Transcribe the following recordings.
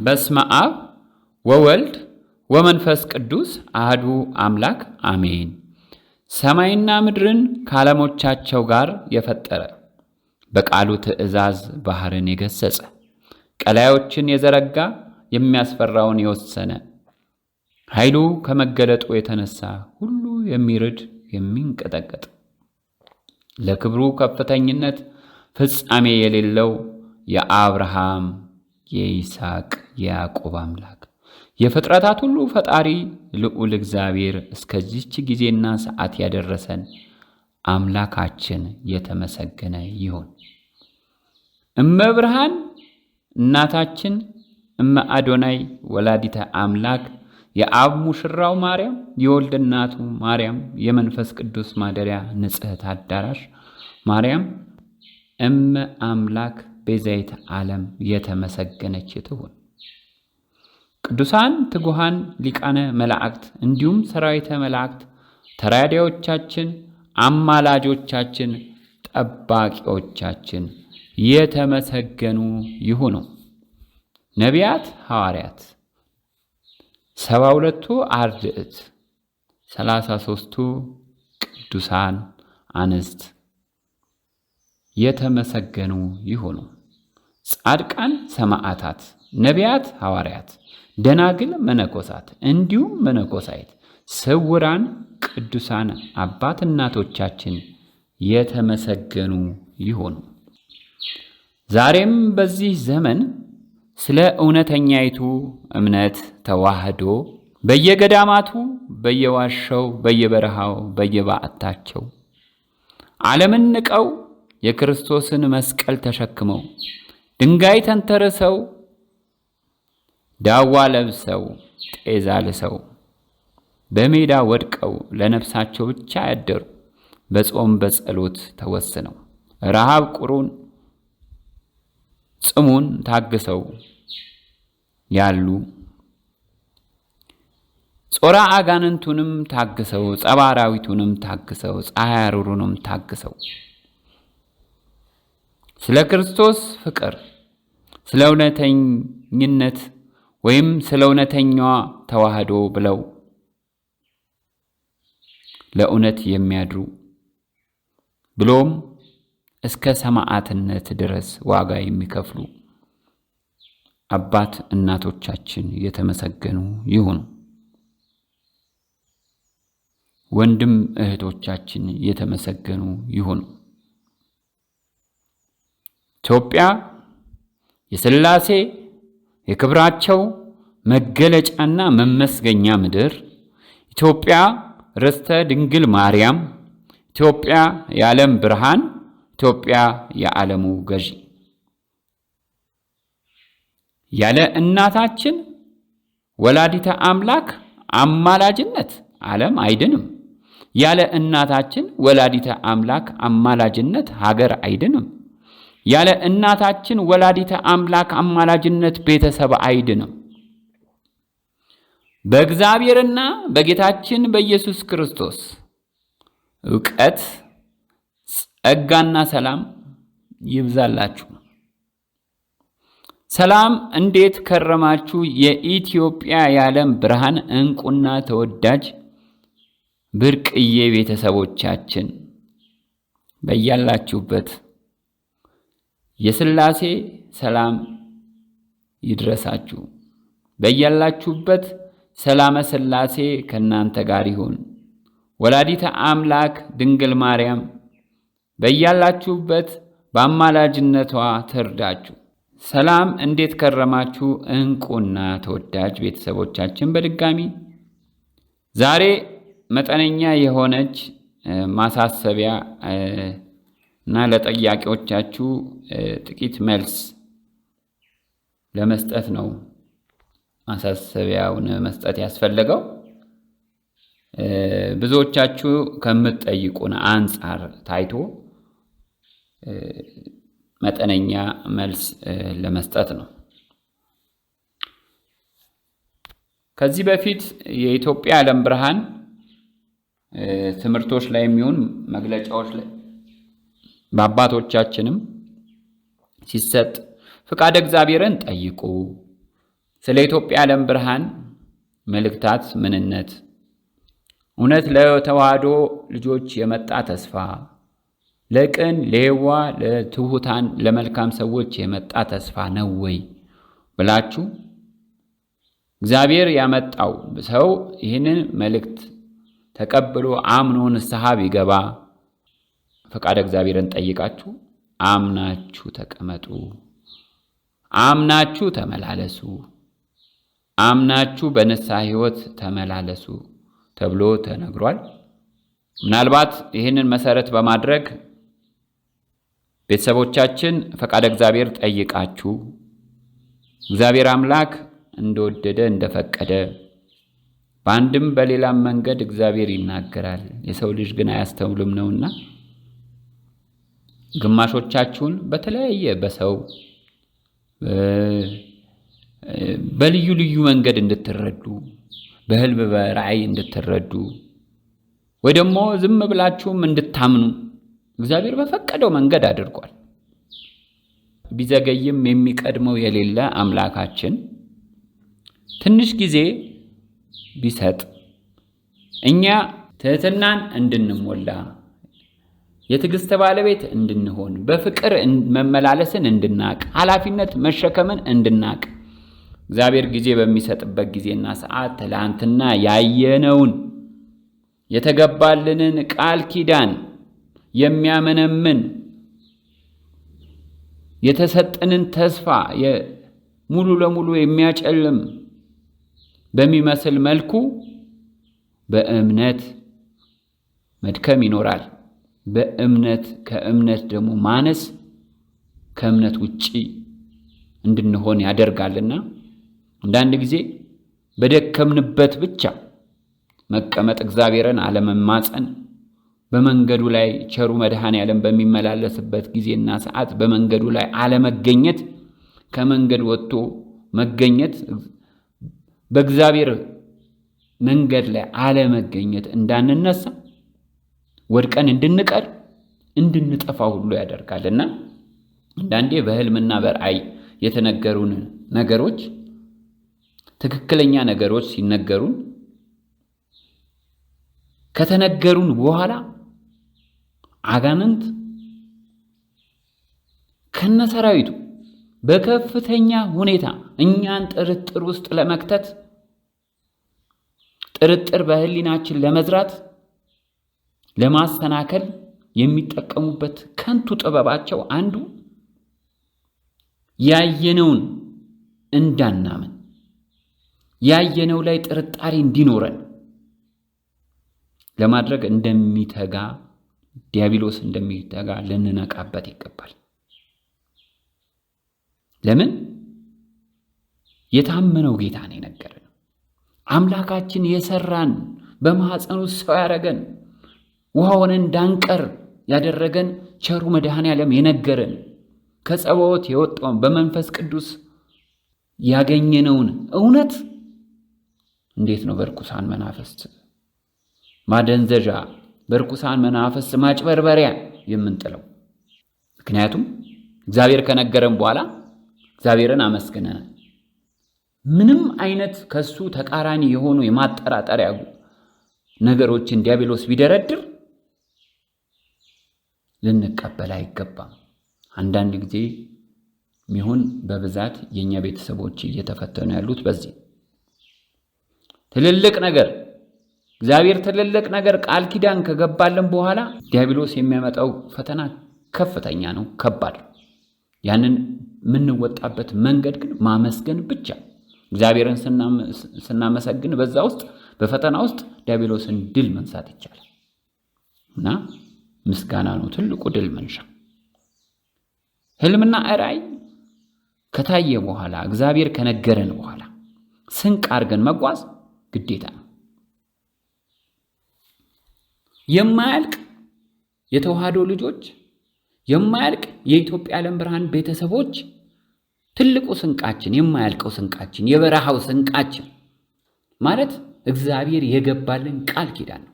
በስመ አብ ወወልድ ወመንፈስ ቅዱስ አህዱ አምላክ አሜን። ሰማይና ምድርን ከዓለሞቻቸው ጋር የፈጠረ በቃሉ ትእዛዝ ባህርን የገሰጸ ቀላዮችን የዘረጋ የሚያስፈራውን የወሰነ ኃይሉ ከመገለጡ የተነሳ ሁሉ የሚርድ የሚንቀጠቀጥ ለክብሩ ከፍተኝነት ፍጻሜ የሌለው የአብርሃም የይስሐቅ የያዕቆብ አምላክ የፍጥረታት ሁሉ ፈጣሪ ልዑል እግዚአብሔር እስከዚህች ጊዜና ሰዓት ያደረሰን አምላካችን የተመሰገነ ይሁን። እመብርሃን እናታችን እመ አዶናይ ወላዲተ አምላክ የአብ ሙሽራው ማርያም የወልድ እናቱ ማርያም የመንፈስ ቅዱስ ማደሪያ ንጽሕት አዳራሽ ማርያም እመ አምላክ ቤዛይተ ዓለም የተመሰገነች ትሁን። ቅዱሳን ትጉሃን ሊቃነ መላእክት እንዲሁም ሰራዊተ መላእክት ተራዳዮቻችን፣ አማላጆቻችን፣ ጠባቂዎቻችን የተመሰገኑ ይሁኑ። ነቢያት፣ ሐዋርያት፣ 72ቱ አርድእት፣ 33ቱ ቅዱሳን አንስት የተመሰገኑ ይሁኑ። ጻድቃን፣ ሰማዕታት፣ ነቢያት፣ ሐዋርያት፣ ደናግል፣ መነኮሳት እንዲሁም መነኮሳይት፣ ስውራን ቅዱሳን አባት እናቶቻችን የተመሰገኑ ይሁኑ። ዛሬም በዚህ ዘመን ስለ እውነተኛይቱ እምነት ተዋህዶ በየገዳማቱ በየዋሻው በየበረሃው በየባዕታቸው ዓለምን ንቀው የክርስቶስን መስቀል ተሸክመው ድንጋይ ተንተርሰው ዳዋ ለብሰው ጤዛ ልሰው በሜዳ ወድቀው ለነፍሳቸው ብቻ ያደሩ በጾም በጸሎት ተወስነው ረሃብ ቁሩን ጽሙን ታግሰው ያሉ ጾራ አጋንንቱንም ታግሰው ጸባራዊቱንም ታግሰው ፀሐይ አሩሩንም ታግሰው ስለ ክርስቶስ ፍቅር ስለ እውነተኝነት ወይም ስለ እውነተኛዋ ተዋህዶ ብለው ለእውነት የሚያድሩ ብሎም እስከ ሰማዕትነት ድረስ ዋጋ የሚከፍሉ አባት እናቶቻችን የተመሰገኑ ይሁኑ። ወንድም እህቶቻችን የተመሰገኑ ይሁኑ። ኢትዮጵያ የሥላሴ የክብራቸው መገለጫና መመስገኛ ምድር፣ ኢትዮጵያ ርስተ ድንግል ማርያም፣ ኢትዮጵያ የዓለም ብርሃን፣ ኢትዮጵያ የዓለሙ ገዢ። ያለ እናታችን ወላዲተ አምላክ አማላጅነት ዓለም አይድንም። ያለ እናታችን ወላዲተ አምላክ አማላጅነት ሀገር አይድንም። ያለ እናታችን ወላዲተ አምላክ አማላጅነት ቤተሰብ አይድንም። በእግዚአብሔርና በጌታችን በኢየሱስ ክርስቶስ ዕውቀት ጸጋና ሰላም ይብዛላችሁ። ሰላም፣ እንዴት ከረማችሁ? የኢትዮጵያ የዓለም ብርሃን ዕንቁና ተወዳጅ ብርቅዬ ቤተሰቦቻችን በያላችሁበት የሥላሴ ሰላም ይድረሳችሁ። በያላችሁበት ሰላመ ሥላሴ ከእናንተ ጋር ይሁን። ወላዲተ አምላክ ድንግል ማርያም በያላችሁበት በአማላጅነቷ ትርዳችሁ። ሰላም፣ እንዴት ከረማችሁ? ዕንቁና ተወዳጅ ቤተሰቦቻችን በድጋሚ ዛሬ መጠነኛ የሆነች ማሳሰቢያ እና ለጥያቄዎቻችሁ ጥቂት መልስ ለመስጠት ነው ማሳሰቢያውን መስጠት ያስፈለገው። ብዙዎቻችሁ ከምትጠይቁን አንጻር ታይቶ መጠነኛ መልስ ለመስጠት ነው። ከዚህ በፊት የኢትዮጵያ የዓለም ብርሃን ትምህርቶች ላይ የሚሆን መግለጫዎች ላይ በአባቶቻችንም ሲሰጥ ፍቃደ እግዚአብሔርን ጠይቁ፣ ስለ ኢትዮጵያ ዓለም ብርሃን መልእክታት ምንነት፣ እውነት ለተዋህዶ ልጆች የመጣ ተስፋ፣ ለቅን ለየዋ ለትሑታን ለመልካም ሰዎች የመጣ ተስፋ ነው ወይ ብላችሁ እግዚአብሔር ያመጣው ሰው ይህንን መልእክት ተቀብሎ አምኖ ንስሐ ቢገባ ፈቃደ እግዚአብሔርን ጠይቃችሁ አምናችሁ ተቀመጡ፣ አምናችሁ ተመላለሱ፣ አምናችሁ በንስሐ ሕይወት ተመላለሱ ተብሎ ተነግሯል። ምናልባት ይህንን መሰረት በማድረግ ቤተሰቦቻችን ፈቃደ እግዚአብሔር ጠይቃችሁ እግዚአብሔር አምላክ እንደወደደ እንደፈቀደ በአንድም በሌላም መንገድ እግዚአብሔር ይናገራል፣ የሰው ልጅ ግን አያስተውልም ነውና ግማሾቻችሁን በተለያየ በሰው በልዩ ልዩ መንገድ እንድትረዱ፣ በህልም በራእይ እንድትረዱ ወይ ደግሞ ዝም ብላችሁም እንድታምኑ እግዚአብሔር በፈቀደው መንገድ አድርጓል። ቢዘገይም የሚቀድመው የሌለ አምላካችን ትንሽ ጊዜ ቢሰጥ እኛ ትህትናን እንድንሞላ የትዕግስት ባለቤት እንድንሆን በፍቅር መመላለስን እንድናቅ ኃላፊነት መሸከምን እንድናቅ እግዚአብሔር ጊዜ በሚሰጥበት ጊዜና ሰዓት ትላንትና ያየነውን የተገባልንን ቃል ኪዳን የሚያመነምን የተሰጠንን ተስፋ ሙሉ ለሙሉ የሚያጨልም በሚመስል መልኩ በእምነት መድከም ይኖራል። በእምነት ከእምነት ደግሞ ማነስ ከእምነት ውጪ እንድንሆን ያደርጋልና አንዳንድ ጊዜ በደከምንበት ብቻ መቀመጥ እግዚአብሔርን አለመማፀን በመንገዱ ላይ ቸሩ መድኃኔዓለም በሚመላለስበት ጊዜና ሰዓት በመንገዱ ላይ አለመገኘት ከመንገድ ወጥቶ መገኘት በእግዚአብሔር መንገድ ላይ አለመገኘት እንዳንነሳ ወድቀን እንድንቀር እንድንጠፋ ሁሉ ያደርጋልና አንዳንዴ በህልምና በራእይ የተነገሩን ነገሮች ትክክለኛ ነገሮች ሲነገሩን ከተነገሩን በኋላ አጋንንት ከነሰራዊቱ በከፍተኛ ሁኔታ እኛን ጥርጥር ውስጥ ለመክተት ጥርጥር በህሊናችን ለመዝራት ለማሰናከል የሚጠቀሙበት ከንቱ ጥበባቸው አንዱ ያየነውን እንዳናምን ያየነው ላይ ጥርጣሬ እንዲኖረን ለማድረግ እንደሚተጋ ዲያብሎስ እንደሚተጋ ልንነቃበት ይገባል። ለምን? የታመነው ጌታ ነው የነገረን። አምላካችን የሰራን በማህፀኑ ሰው ያደረገን ውሃውን እንዳንቀር ያደረገን ቸሩ መድኃኔዓለም የነገረን ከጸባዖት የወጣውን በመንፈስ ቅዱስ ያገኘነውን እውነት እንዴት ነው በርኩሳን መናፍስት ማደንዘዣ በርኩሳን መናፍስት ማጭበርበሪያ የምንጥለው? ምክንያቱም እግዚአብሔር ከነገረን በኋላ እግዚአብሔርን አመስግነናል። ምንም አይነት ከሱ ተቃራኒ የሆኑ የማጠራጠሪያ ነገሮችን ዲያብሎስ ቢደረድር ልንቀበል አይገባም። አንዳንድ ጊዜ ሚሆን በብዛት የኛ ቤተሰቦች እየተፈተኑ ያሉት በዚህ ትልልቅ ነገር እግዚአብሔር ትልልቅ ነገር ቃል ኪዳን ከገባልን በኋላ ዲያብሎስ የሚያመጣው ፈተና ከፍተኛ ነው፣ ከባድ። ያንን የምንወጣበት መንገድ ግን ማመስገን ብቻ። እግዚአብሔርን ስናመሰግን በዛ ውስጥ በፈተና ውስጥ ዲያብሎስን ድል መንሳት ይቻላል እና ምስጋና ነው ትልቁ ድል መንሻ። ህልምና ራእይ ከታየ በኋላ እግዚአብሔር ከነገረን በኋላ ስንቅ አድርገን መጓዝ ግዴታ ነው። የማያልቅ የተዋህዶ ልጆች የማያልቅ የኢትዮጵያ ዓለም ብርሃን ቤተሰቦች ትልቁ ስንቃችን የማያልቀው ስንቃችን የበረሃው ስንቃችን ማለት እግዚአብሔር የገባልን ቃል ኪዳን ነው።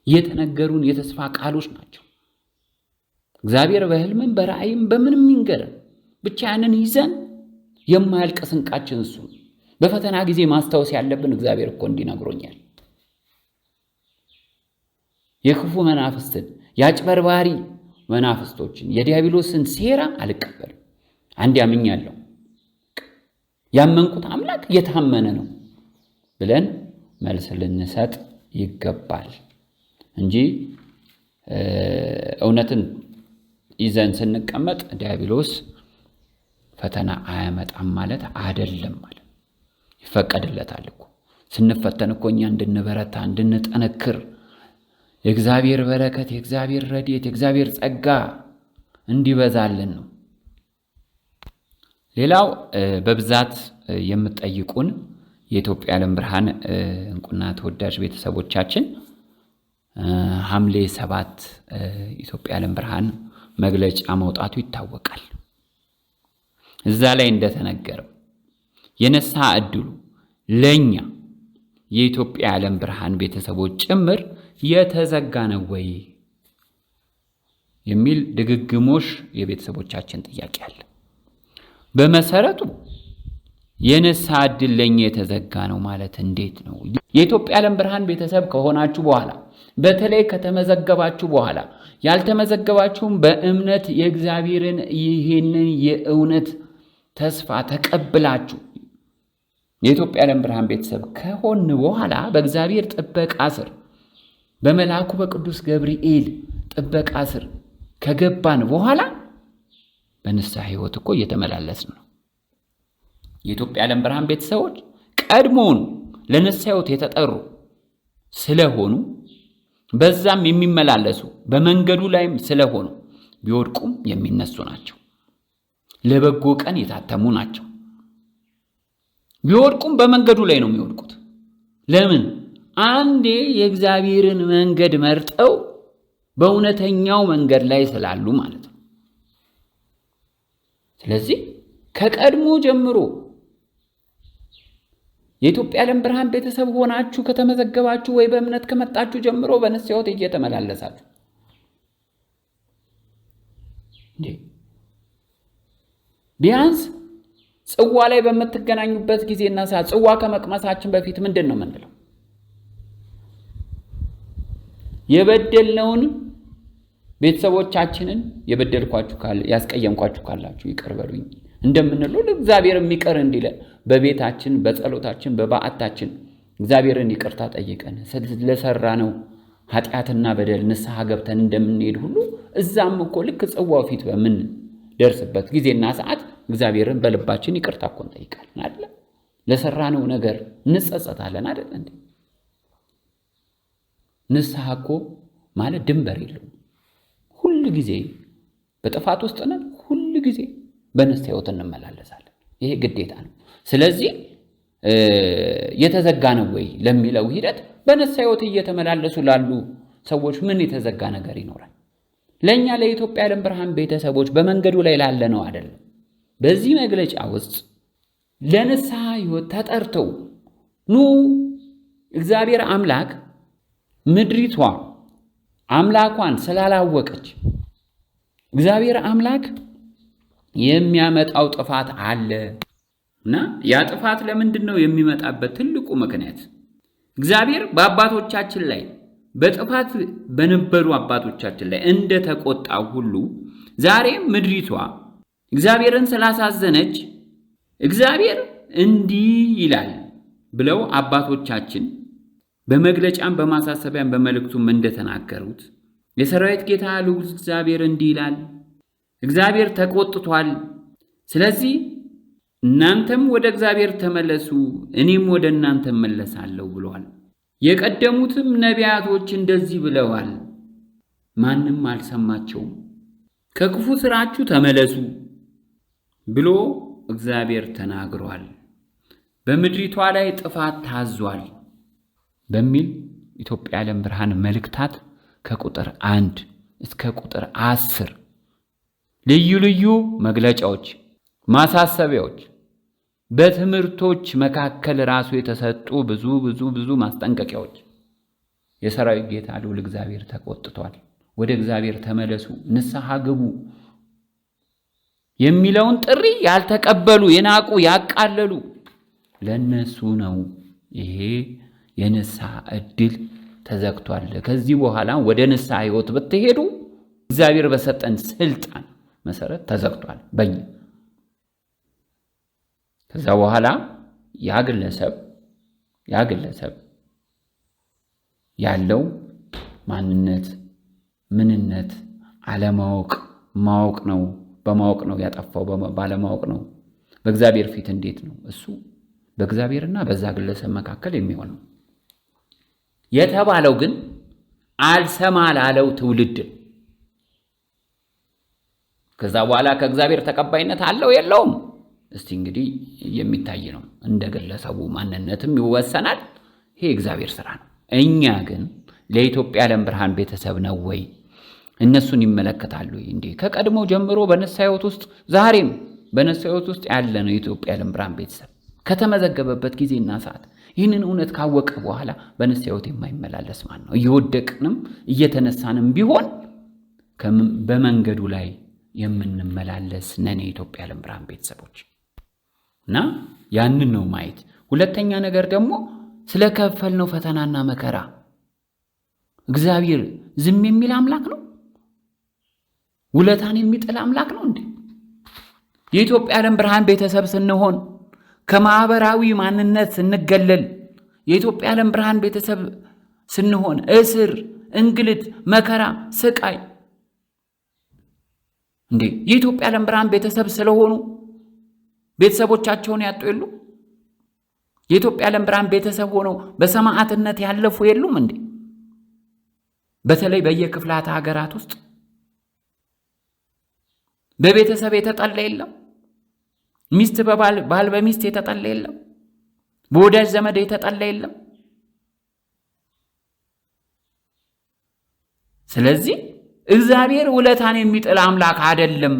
የተነገሩን የተስፋ ቃሎች ናቸው። እግዚአብሔር በህልምም በራእይም በምንም ይንገረን ብቻ ያንን ይዘን የማያልቅ ስንቃችን እሱ በፈተና ጊዜ ማስታወስ ያለብን እግዚአብሔር እኮ እንዲነግሮኛል። የክፉ መናፍስትን የአጭበርባሪ መናፍስቶችን የዲያብሎስን ሴራ አልቀበልም። አንድ ያምኛለሁ፣ ያመንኩት አምላክ የታመነ ነው ብለን መልስ ልንሰጥ ይገባል እንጂ እውነትን ይዘን ስንቀመጥ ዲያብሎስ ፈተና አያመጣም ማለት አይደለም ማለት ይፈቀድለታል እኮ። ስንፈተን እኮ እኛ እንድንበረታ እንድንጠነክር የእግዚአብሔር በረከት የእግዚአብሔር ረድኤት የእግዚአብሔር ጸጋ እንዲበዛልን ነው። ሌላው በብዛት የምትጠይቁን የኢትዮጵያ ዓለም ብርሃን እንቁና ተወዳጅ ቤተሰቦቻችን ሐምሌ 7 ኢትዮጵያ ዓለም ብርሃን መግለጫ መውጣቱ ይታወቃል። እዛ ላይ እንደተነገረው የንስሐ ዕድሉ ለኛ የኢትዮጵያ ዓለም ብርሃን ቤተሰቦች ጭምር የተዘጋ ነው ወይ የሚል ድግግሞሽ የቤተሰቦቻችን ጥያቄ አለ። በመሰረቱ የንስሐ ዕድል ለኛ የተዘጋ ነው ማለት እንዴት ነው? የኢትዮጵያ ዓለም ብርሃን ቤተሰብ ከሆናችሁ በኋላ በተለይ ከተመዘገባችሁ በኋላ ያልተመዘገባችሁም በእምነት የእግዚአብሔርን ይሄንን የእውነት ተስፋ ተቀብላችሁ የኢትዮጵያ ዓለም ብርሃን ቤተሰብ ከሆን በኋላ በእግዚአብሔር ጥበቃ ስር በመልአኩ በቅዱስ ገብርኤል ጥበቃ ስር ከገባን በኋላ በንስሐ ሕይወት እኮ እየተመላለስን ነው። የኢትዮጵያ ዓለም ብርሃን ቤተሰቦች ቀድሞውን ለንስሐ ሕይወት የተጠሩ ስለሆኑ በዛም የሚመላለሱ በመንገዱ ላይም ስለሆኑ ቢወድቁም የሚነሱ ናቸው። ለበጎ ቀን የታተሙ ናቸው። ቢወድቁም በመንገዱ ላይ ነው የሚወድቁት። ለምን? አንዴ የእግዚአብሔርን መንገድ መርጠው በእውነተኛው መንገድ ላይ ስላሉ ማለት ነው። ስለዚህ ከቀድሞ ጀምሮ የኢትዮጵያ ዓለም ብርሃን ቤተሰብ ሆናችሁ ከተመዘገባችሁ ወይ በእምነት ከመጣችሁ ጀምሮ በንስሐ ሕይወት እየተመላለሳችሁ ቢያንስ ጽዋ ላይ በምትገናኙበት ጊዜና ሰዓት ጽዋ ከመቅመሳችን በፊት ምንድን ነው የምንለው? የበደልነውን ቤተሰቦቻችንን የበደልኳችሁ ካለ ያስቀየምኳችሁ ካላችሁ ይቅር በሉኝ እንደምንለው እግዚአብሔር የሚቀር እንዲለን በቤታችን በጸሎታችን በበዓታችን እግዚአብሔርን ይቅርታ ጠይቀን ስለሰራነው ኃጢአትና በደል ንስሐ ገብተን እንደምንሄድ ሁሉ እዛም እኮ ልክ ጽዋው ፊት በምን ደርስበት ጊዜና ሰዓት እግዚአብሔርን በልባችን ይቅርታ እኮ እንጠይቃለን አይደል? ለሰራነው ነገር እንጸጸታለን አይደል እንዴ? ንስሐ እኮ ማለት ድንበር የለውም። ሁሉ ጊዜ በጥፋት ውስጥ ነን፣ ሁሉ ጊዜ በንስሐ ሕይወት እንመላለሳለን። ይሄ ግዴታ ነው። ስለዚህ የተዘጋ ነው ወይ ለሚለው ሂደት በንስሐ ሕይወት እየተመላለሱ ላሉ ሰዎች ምን የተዘጋ ነገር ይኖራል? ለኛ ለኢትዮጵያ ዓለም ብርሃን ቤተሰቦች በመንገዱ ላይ ላለ ነው አይደለም። በዚህ መግለጫ ውስጥ ለንስሐ ሕይወት ተጠርተው ኑ እግዚአብሔር አምላክ ምድሪቷ አምላኳን ስላላወቀች እግዚአብሔር አምላክ የሚያመጣው ጥፋት አለ እና ያ ጥፋት ለምንድን ነው የሚመጣበት? ትልቁ ምክንያት እግዚአብሔር በአባቶቻችን ላይ በጥፋት በነበሩ አባቶቻችን ላይ እንደተቆጣው ሁሉ ዛሬም ምድሪቷ እግዚአብሔርን ስላሳዘነች እግዚአብሔር እንዲህ ይላል ብለው አባቶቻችን በመግለጫም በማሳሰቢያም በመልእክቱም እንደተናገሩት የሰራዊት ጌታ ልዑል እግዚአብሔር እንዲህ ይላል፣ እግዚአብሔር ተቆጥቷል። ስለዚህ እናንተም ወደ እግዚአብሔር ተመለሱ፣ እኔም ወደ እናንተ እመለሳለሁ ብለዋል። የቀደሙትም ነቢያቶች እንደዚህ ብለዋል፣ ማንም አልሰማቸውም። ከክፉ ስራችሁ ተመለሱ ብሎ እግዚአብሔር ተናግሯል። በምድሪቷ ላይ ጥፋት ታዟል በሚል ኢትዮጵያ ዓለም ብርሃን መልእክታት ከቁጥር 1 እስከ ቁጥር 10 ልዩ ልዩ መግለጫዎች፣ ማሳሰቢያዎች በትምህርቶች መካከል ራሱ የተሰጡ ብዙ ማስጠንቀቂያዎች የሰራዊት ጌታ ልዑል እግዚአብሔር ተቆጥቷል፣ ወደ እግዚአብሔር ተመለሱ፣ ንስሐ ግቡ የሚለውን ጥሪ ያልተቀበሉ የናቁ ያቃለሉ ለነሱ ነው። ይሄ የንስሐ ዕድል ተዘግቷል። ከዚህ በኋላ ወደ ንስሐ ሕይወት ብትሄዱ እግዚአብሔር በሰጠን ስልጣን መሰረት ተዘግቷል በእኛ። ከዛ በኋላ ያ ግለሰብ ያለው ማንነት፣ ምንነት አለማወቅ፣ ማወቅ ነው። በማወቅ ነው ያጠፋው፣ ባለማወቅ ነው። በእግዚአብሔር ፊት እንዴት ነው እሱ በእግዚአብሔርና በዛ ግለሰብ መካከል የሚሆነው? የተባለው ግን አልሰማ ላለው ትውልድ። ከዛ በኋላ ከእግዚአብሔር ተቀባይነት አለው የለውም? እስቲ እንግዲህ የሚታይ ነው። እንደ ግለሰቡ ማንነትም ይወሰናል። ይሄ እግዚአብሔር ስራ ነው። እኛ ግን ለኢትዮጵያ ዓለም ብርሃን ቤተሰብ ነው ወይ? እነሱን ይመለከታሉ እንዴ? ከቀድሞ ጀምሮ በንስሐ ሕይወት ውስጥ ዛሬም በንስሐ ሕይወት ውስጥ ያለ ነው የኢትዮጵያ ዓለም ብርሃን ቤተሰብ ከተመዘገበበት ጊዜና ሰዓት ይህንን እውነት ካወቀ በኋላ በንስሐ ሕይወት የማይመላለስ ማን ነው? እየወደቅንም እየተነሳንም ቢሆን በመንገዱ ላይ የምንመላለስ ነን የኢትዮጵያ ዓለም ብርሃን ቤተሰቦች እና ያንን ነው ማየት። ሁለተኛ ነገር ደግሞ ስለከፈልነው ፈተናና መከራ እግዚአብሔር ዝም የሚል አምላክ ነው? ውለታን የሚጥል አምላክ ነው እንዴ? የኢትዮጵያ ዓለም ብርሃን ቤተሰብ ስንሆን ከማህበራዊ ማንነት ስንገለል የኢትዮጵያ ዓለም ብርሃን ቤተሰብ ስንሆን እስር፣ እንግልት፣ መከራ፣ ስቃይ እንዴ የኢትዮጵያ ዓለም ብርሃን ቤተሰብ ስለሆኑ ቤተሰቦቻቸውን ያጡ የሉ? የኢትዮጵያ ዓለም ብርሃን ቤተሰብ ሆነው በሰማዕትነት ያለፉ የሉም እንዴ? በተለይ በየክፍላተ ሀገራት ውስጥ በቤተሰብ የተጠላ የለም። ሚስት ባል በሚስት የተጠላ የለም። በወዳጅ ዘመድ የተጠላ የለም። ስለዚህ እግዚአብሔር ውለታን የሚጥል አምላክ አይደለም።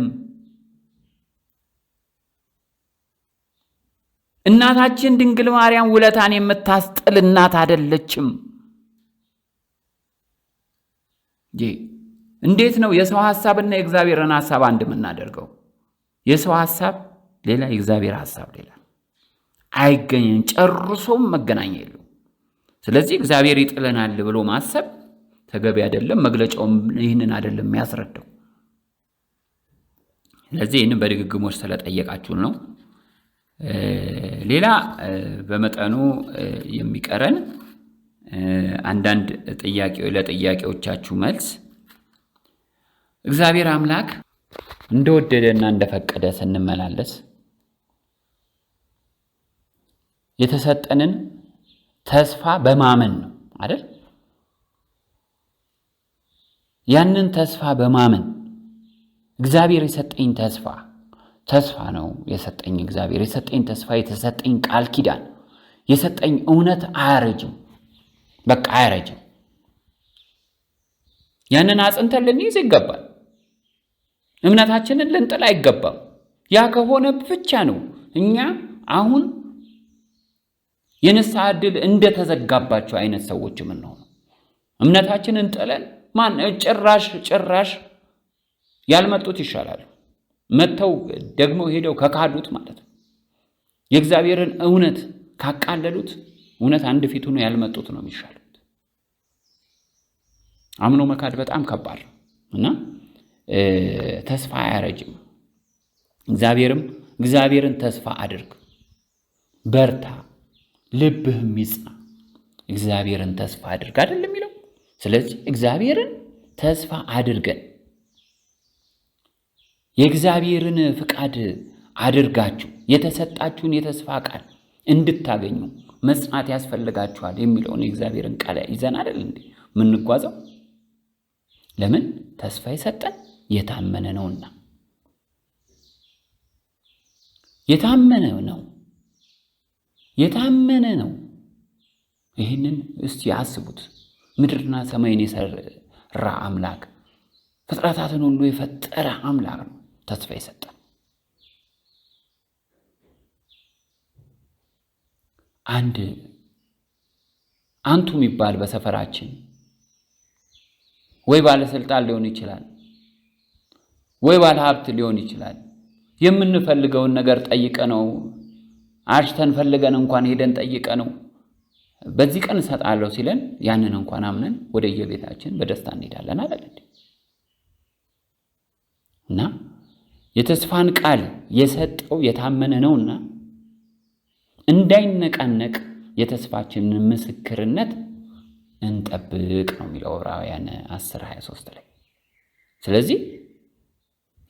እናታችን ድንግል ማርያም ውለታን የምታስጥል እናት አይደለችም። እንዴት ነው የሰው ሐሳብና የእግዚአብሔርን ሐሳብ አንድ የምናደርገው? የሰው ሐሳብ ሌላ፣ የእግዚአብሔር ሐሳብ ሌላ። አይገኝም፣ ጨርሶም መገናኛ የለውም። ስለዚህ እግዚአብሔር ይጥለናል ብሎ ማሰብ ተገቢ አይደለም። መግለጫውም ይህንን አይደለም የሚያስረዳው። ስለዚህ ይህንን በድግግሞች ስለጠየቃችሁን ነው። ሌላ በመጠኑ የሚቀረን አንዳንድ ለጥያቄዎቻችሁ መልስ እግዚአብሔር አምላክ እንደወደደና እንደፈቀደ ስንመላለስ የተሰጠንን ተስፋ በማመን ነው አይደል? ያንን ተስፋ በማመን እግዚአብሔር የሰጠኝ ተስፋ ነው የሰጠኝ እግዚአብሔር የሰጠኝ ተስፋ የተሰጠኝ ቃል ኪዳን የሰጠኝ እውነት አያረጅም። በቃ አያረጅም። ያንን አጽንተን ልንይዝ ይገባል። እምነታችንን ልንጥል አይገባም። ያ ከሆነ ብቻ ነው እኛ አሁን የንስሐ ዕድል እንደተዘጋባቸው አይነት ሰዎች የምንሆነው። እምነታችንን ጥለን ጭራሽ ያልመጡት ይሻላሉ። መጥተው ደግሞ ሄደው ከካዱት ማለት ነው። የእግዚአብሔርን እውነት ካቃለሉት እውነት አንድ ፊት ሆኖ ያልመጡት ነው የሚሻሉት። አምኖ መካድ በጣም ከባድ ነው እና ተስፋ አያረጅም። እግዚአብሔርን ተስፋ አድርግ፣ በርታ፣ ልብህም ይጽና። እግዚአብሔርን ተስፋ አድርግ አይደለም የሚለው። ስለዚህ እግዚአብሔርን ተስፋ አድርገን የእግዚአብሔርን ፍቃድ አድርጋችሁ የተሰጣችሁን የተስፋ ቃል እንድታገኙ መጽናት ያስፈልጋችኋል የሚለውን የእግዚአብሔርን ቃል ይዘን አይደል እንዴ የምንጓዘው? ለምን? ተስፋ የሰጠን የታመነ ነውና። የታመነ ነው። ይህንን እስቲ አስቡት። ምድርና ሰማይን የሰራ አምላክ፣ ፍጥረታትን ሁሉ የፈጠረ አምላክ ነው ተስፋ የሰጠን። አንድ አንቱ የሚባል በሰፈራችን ወይ ባለስልጣን ሊሆን ይችላል፣ ወይ ባለ ሀብት ሊሆን ይችላል። የምንፈልገውን ነገር ጠይቀነው አሽተን ፈልገን እንኳን ሄደን ጠይቀ ነው በዚህ ቀን እሰጣለሁ ሲለን ያንን እንኳን አምነን ወደ የቤታችን በደስታ እንሄዳለን አይደል? እና የተስፋን ቃል የሰጠው የታመነ ነውና እንዳይነቃነቅ የተስፋችንን ምስክርነት እንጠብቅ ነው የሚለው ዕብራውያን 10:23 ላይ። ስለዚህ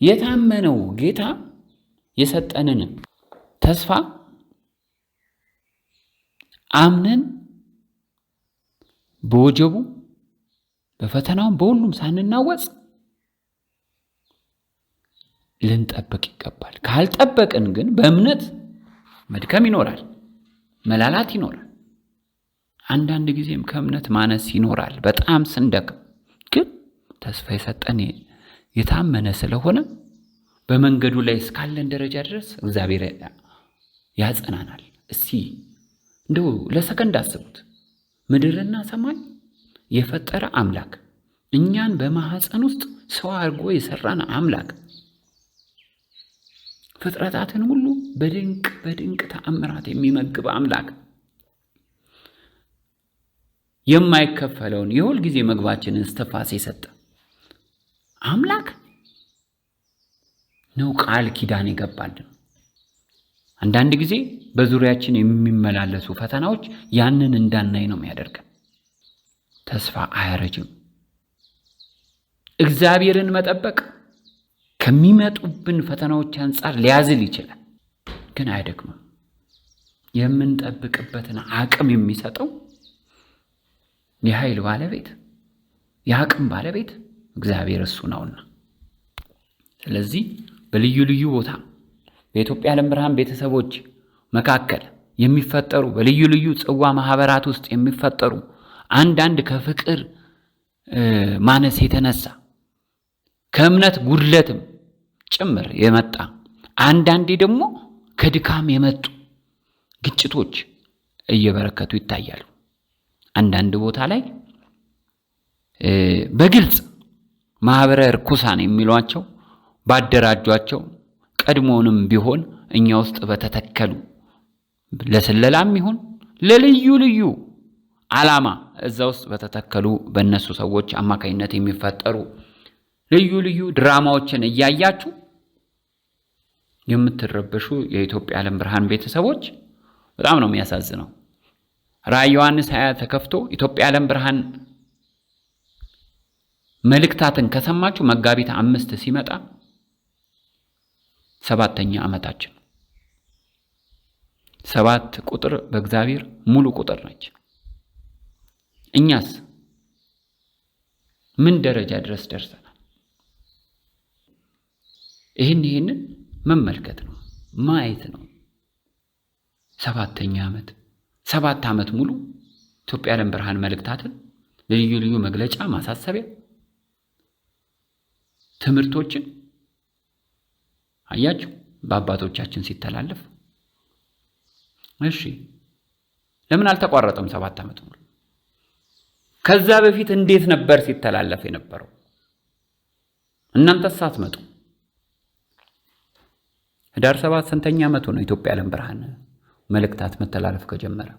የታመነው ጌታ የሰጠንን ተስፋ አምነን በወጀቡ በፈተናው በሁሉም ሳንናወጽ ልንጠብቅ ይገባል። ካልጠበቅን ግን በእምነት መድከም ይኖራል፣ መላላት ይኖራል። አንዳንድ ጊዜም ከእምነት ማነስ ይኖራል። በጣም ስንደክም ግን ተስፋ የሰጠን የታመነ ስለሆነ በመንገዱ ላይ እስካለን ደረጃ ድረስ እግዚአብሔር ያጸናናል። እስቲ እንደው ለሰከንድ አስቡት። ምድርና ሰማይ የፈጠረ አምላክ፣ እኛን በማህፀን ውስጥ ሰው አድርጎ የሰራን አምላክ፣ ፍጥረታትን ሁሉ በድንቅ ተአምራት የሚመግብ አምላክ፣ የማይከፈለውን የሁል ጊዜ ምግባችንን እስትንፋስ የሰጠ አምላክ ነው ቃል ኪዳን የገባልን። አንዳንድ ጊዜ በዙሪያችን የሚመላለሱ ፈተናዎች ያንን እንዳናይ ነው የሚያደርገን። ተስፋ አያረጅም። እግዚአብሔርን መጠበቅ ከሚመጡብን ፈተናዎች አንጻር ሊያዝል ይችላል፣ ግን አይደክምም። የምንጠብቅበትን አቅም የሚሰጠው የኃይል ባለቤት የአቅም ባለቤት እግዚአብሔር እሱ ነውና። ስለዚህ በልዩ ልዩ ቦታ በኢትዮጵያ ዓለም ብርሃን ቤተሰቦች መካከል የሚፈጠሩ በልዩ ልዩ ጽዋ ማህበራት ውስጥ የሚፈጠሩ አንዳንድ ከፍቅር ማነስ የተነሳ ከእምነት ጉድለትም ጭምር የመጣ አንዳንዴ ደግሞ ከድካም የመጡ ግጭቶች እየበረከቱ ይታያሉ። አንዳንድ ቦታ ላይ በግልጽ ማህበረ ርኩሳን የሚሏቸው ባደራጇቸው ቀድሞውንም ቢሆን እኛ ውስጥ በተተከሉ ለስለላም ይሁን ለልዩ ልዩ ዓላማ እዛ ውስጥ በተተከሉ በእነሱ ሰዎች አማካይነት የሚፈጠሩ ልዩ ልዩ ድራማዎችን እያያችሁ የምትረበሹ የኢትዮጵያ ዓለም ብርሃን ቤተሰቦች በጣም ነው የሚያሳዝነው። ራዕየ ዮሐንስ 20 ተከፍቶ ኢትዮጵያ ዓለም ብርሃን መልእክታትን ከሰማችሁ መጋቢት 5 ሲመጣ 7ኛ ዓመታችን። 7 ቁጥር በእግዚአብሔር ሙሉ ቁጥር ነች። እኛስ ምን ደረጃ ድረስ ደርሰናል? ይህንን መመልከት ነው፣ ማየት ነው። 7ኛ ዓመት 7 ዓመት ሙሉ ኢትዮጵያ ዓለም ብርሃን መልእክታትን ልዩ ልዩ መግለጫ፣ ማሳሰቢያ ትምህርቶችን አያችሁ በአባቶቻችን ሲተላለፍ። እሺ ለምን አልተቋረጠም 7 ዓመት ሙሉ? ከዛ በፊት እንዴት ነበር ሲተላለፍ የነበረው? እናንተስ ሳትመጡ ህዳር 7 ስንተኛ ዓመቱ ነው ኢትዮጵያ ዓለም ብርሃን መልእክታት መተላለፍ ከጀመረ?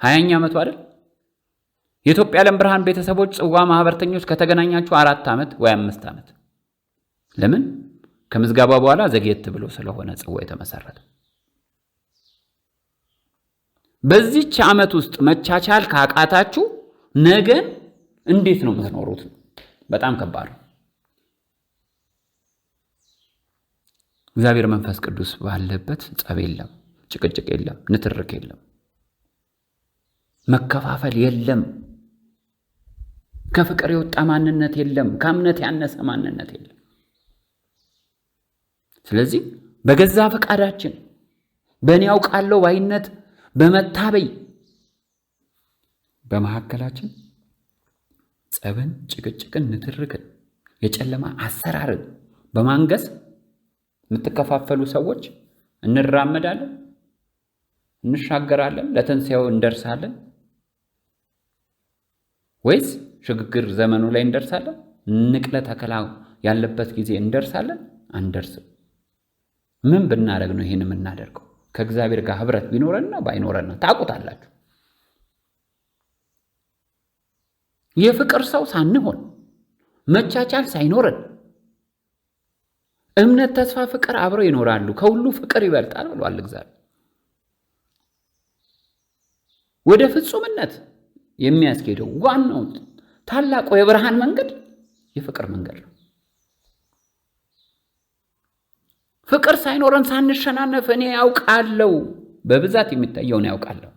20ኛ ዓመቱ አይደል? የኢትዮጵያ ዓለም ብርሃን ቤተሰቦች ጽዋ ማህበርተኞች ከተገናኛችሁ 4 ዓመት ወይ 5 ዓመት። ለምን? ከምዝጋባ በኋላ ዘግየት ብሎ ስለሆነ ጽዋ የተመሰረተ። በዚህች ዓመት ውስጥ መቻቻል ካቃታችሁ ነገን እንዴት ነው የምትኖሩት? በጣም ከባድ ነው። እግዚአብሔር መንፈስ ቅዱስ ባለበት ጸብ የለም፣ ጭቅጭቅ የለም፣ ንትርክ የለም፣ መከፋፈል የለም፣ ከፍቅር የወጣ ማንነት የለም፣ ከእምነት ያነሰ ማንነት የለም። ስለዚህ በገዛ ፈቃዳችን በእኔ ያውቃለሁ ባይነት በመታበይ በመካከላችን ጸብን፣ ጭቅጭቅን፣ ንትርክን፣ የጨለማ አሰራርን በማንገስ የምትከፋፈሉ ሰዎች እንራመዳለን፣ እንሻገራለን፣ ለትንሣኤው እንደርሳለን ወይስ ሽግግር ዘመኑ ላይ እንደርሳለን? ንቅለ ተከላ ያለበት ጊዜ እንደርሳለን? አንደርስም። ምን ብናደርግ ነው ይሄን የምናደርገው? ከእግዚአብሔር ጋር ህብረት ቢኖረንና ባይኖረን ታውቁታላችሁ። የፍቅር ሰው ሳንሆን መቻቻል ሳይኖረን እምነት፣ ተስፋ፣ ፍቅር አብረው ይኖራሉ። ከሁሉ ፍቅር ይበልጣል ብሏል እግዚአብሔር። ወደ ፍጹምነት የሚያስኬደው ዋናው ታላቁ የብርሃን መንገድ የፍቅር መንገድ ነው። ፍቅር ሳይኖረን ሳንሸናነፍ እኔ ያውቃለሁ፣ በብዛት የሚታየውን ያውቃለሁ፣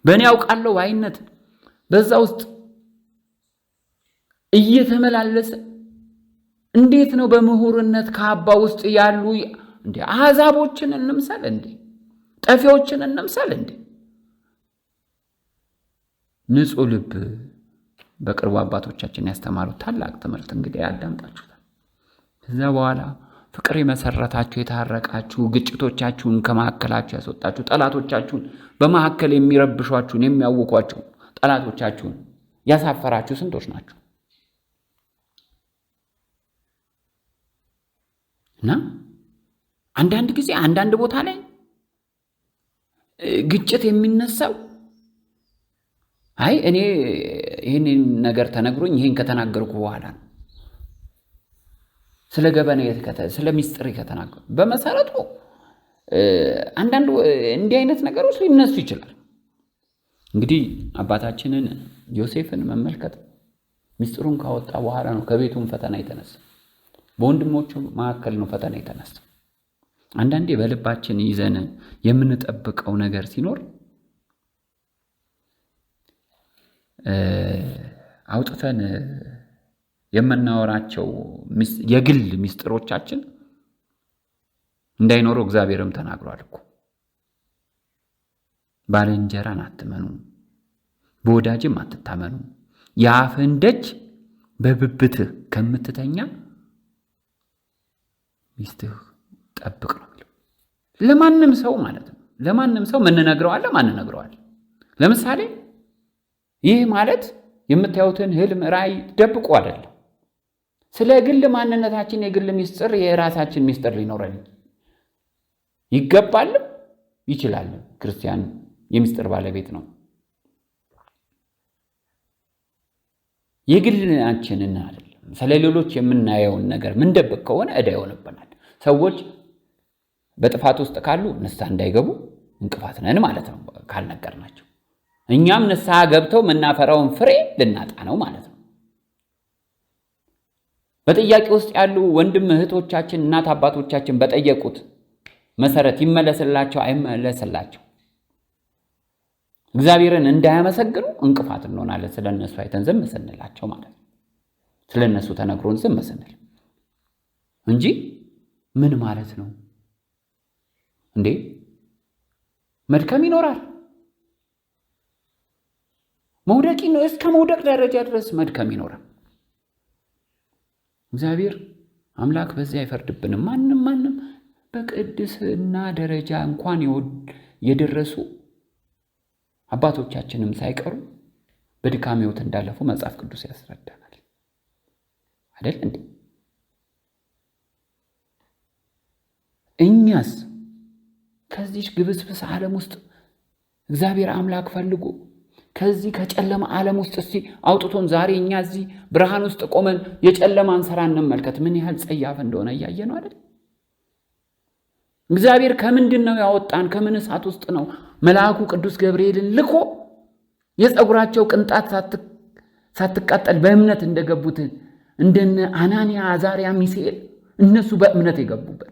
በእኔ ያውቃለሁ አይነት በዛ ውስጥ እየተመላለሰ እንዴት ነው በምሁርነት ካባ ውስጥ ያሉ እንዴ አሕዛቦችን እንምሰል እንዴ? ጠፊዎችን እንምሰል እንዴ? ንጹህ ልብ በቅርቡ አባቶቻችን ያስተማሩት ታላቅ ትምህርት እንግዲህ ያዳምጣችሁታል። ከዛ በኋላ ፍቅር የመሰረታችሁ የታረቃችሁ፣ ግጭቶቻችሁን ከመካከላችሁ ያስወጣችሁ፣ ጠላቶቻችሁን በመካከል የሚረብሿችሁን የሚያውቋችሁ ጠላቶቻችሁን ያሳፈራችሁ ስንቶች ናችሁ? እና አንዳንድ ጊዜ አንዳንድ ቦታ ላይ ግጭት የሚነሳው አይ እኔ ይሄን ነገር ተነግሮኝ ይሄን ከተናገርኩ በኋላ ነው፣ ስለ ገበና ስለ ሚስጥር ከተናገርኩ። በመሰረቱ አንዳንድ እንዲህ አይነት ነገሮች ሊነሱ ይችላል። እንግዲህ አባታችንን ዮሴፍን መመልከት ሚስጥሩን ካወጣ በኋላ ነው ከቤቱም ፈተና የተነሳ፣ በወንድሞቹ መካከል ነው ፈተና የተነሳ። አንዳንዴ በልባችን ይዘን የምንጠብቀው ነገር ሲኖር አውጥተን የምናወራቸው የግል ሚስጥሮቻችን እንዳይኖሩ እግዚአብሔርም ተናግሯል እኮ። ባልንጀራን አትመኑ፣ በወዳጅም አትታመኑ፣ የአፍህን ደጅ በብብትህ ከምትተኛ ሚስትህ ጠብቅ ነው የሚለው። ለማንም ሰው ማለት ነው። ለማንም ሰው ምን ነግረዋል? ማን ነግረዋል? ለምሳሌ ይህ ማለት የምታዩትን ህልም ራእይ ደብቁ አይደለም። ስለ ግል ማንነታችን የግል ሚስጥር የራሳችን ሚስጥር ሊኖረን ይገባል ይችላል። ክርስቲያን የሚስጥር ባለቤት ነው። የግላችንን አይደለም። ስለ ሌሎች የምናየውን ነገር ምን ደብቅ ከሆነ ዕዳ ይሆንብናል። ሰዎች በጥፋት ውስጥ ካሉ ንስሐ እንዳይገቡ እንቅፋት ነን ማለት ነው ካልነገርናቸው። እኛም ንስሐ ገብተው መናፈራውን ፍሬ ልናጣ ነው ማለት ነው። በጥያቄ ውስጥ ያሉ ወንድም እህቶቻችን፣ እናት አባቶቻችን በጠየቁት መሰረት ይመለስላቸው አይመለስላቸው እግዚአብሔርን እንዳያመሰግኑ እንቅፋት እንሆናለን። ስለነሱ አይተን ዝም ስንላቸው ማለት ነው። ስለነሱ ተነግሮን ዝም ስንል እንጂ ምን ማለት ነው እንዴ? መድከም ይኖራል። መውደቅ ነው። እስከ መውደቅ ደረጃ ድረስ መድከም ይኖራል። እግዚአብሔር አምላክ በዚያ አይፈርድብንም። ማንም በቅድስና ደረጃ እንኳን የደረሱ አባቶቻችንም ሳይቀሩ በድካም ሕይወት እንዳለፉ መጽሐፍ ቅዱስ ያስረዳናል አይደል እንዴ? እኛስ ከዚህ ግብስብስ ዓለም ውስጥ እግዚአብሔር አምላክ ፈልጎ ከዚህ ከጨለማ ዓለም ውስጥ እስቲ አውጥቶን ዛሬ እኛ እዚህ ብርሃን ውስጥ ቆመን የጨለማን ሥራ እንመልከት። ምን ያህል ጸያፍ እንደሆነ እያየ ነው አይደል? እግዚአብሔር ከምንድን ነው ያወጣን? ከምን እሳት ውስጥ ነው መልአኩ ቅዱስ ገብርኤልን ልኮ የፀጉራቸው ቅንጣት ሳትቃጠል በእምነት እንደገቡት እንደነ አናንያ፣ አዛርያ፣ ሚሳኤል እነሱ በእምነት የገቡበት።